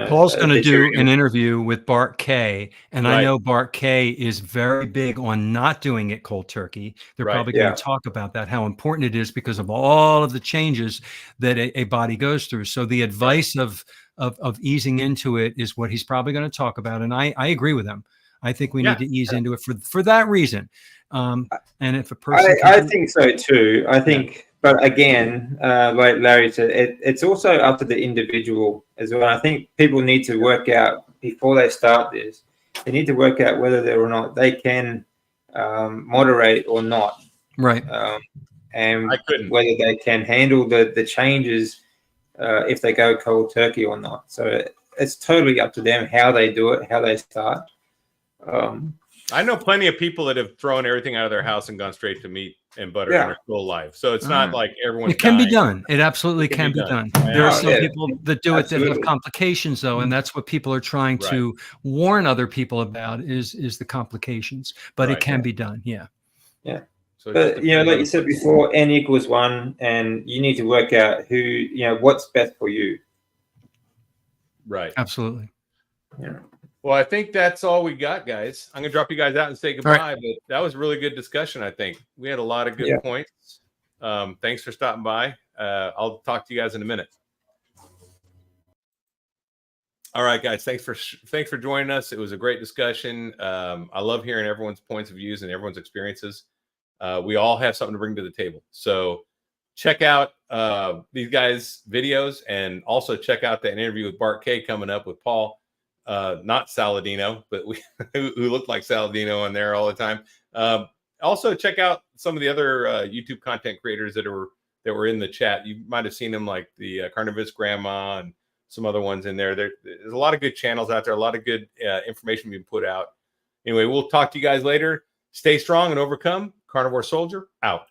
Paul's going to do an interview with Bart K, and Right. I know Bart K is very big on not doing it cold turkey. They're probably going to talk about that, how important it is because of all of the changes that a body goes through. So the advice of easing into it is what he's probably going to talk about, and I agree with him. I think we need to ease into it for that reason. And if a person, I think so too. I think. But again, like Larry said, it's also up to the individual as well. I think people need to work out before they start this. They need to work out whether or not they can moderate or not, right? And whether they can handle the changes if they go cold turkey or not. So it's totally up to them how they do it, how they start. I know plenty of people that have thrown everything out of their house and gone straight to meat and butter in their whole life. So it's not like everyone's It can dying. be done. It absolutely can be done. There are some people that do it that have complications, though, and that's what people are trying to warn other people about is the complications. But it can be done. Yeah. So but like you said before, n equals 1, and you need to work out who what's best for you. Right. Absolutely. Yeah. Well, I think that's all we got, guys. I'm going to drop you guys out and say goodbye, but that was a really good discussion, I think. We had a lot of good points. Thanks for stopping by. I'll talk to you guys in a minute. All right, guys. Thanks for joining us. It was a great discussion. I love hearing everyone's points of views and everyone's experiences. We all have something to bring to the table. So check out these guys' videos, and also check out that interview with Bart K coming up with Paul. Not Saladino, but who looked like Saladino on there all the time. Also check out some of the other YouTube content creators that were in the chat. You might have seen them, like the Carnivorous Grandma and some other ones in there. There's a lot of good channels out there, a lot of good information being put out. Anyway, we'll talk to you guys later. Stay strong and overcome. Carnivore Soldier out.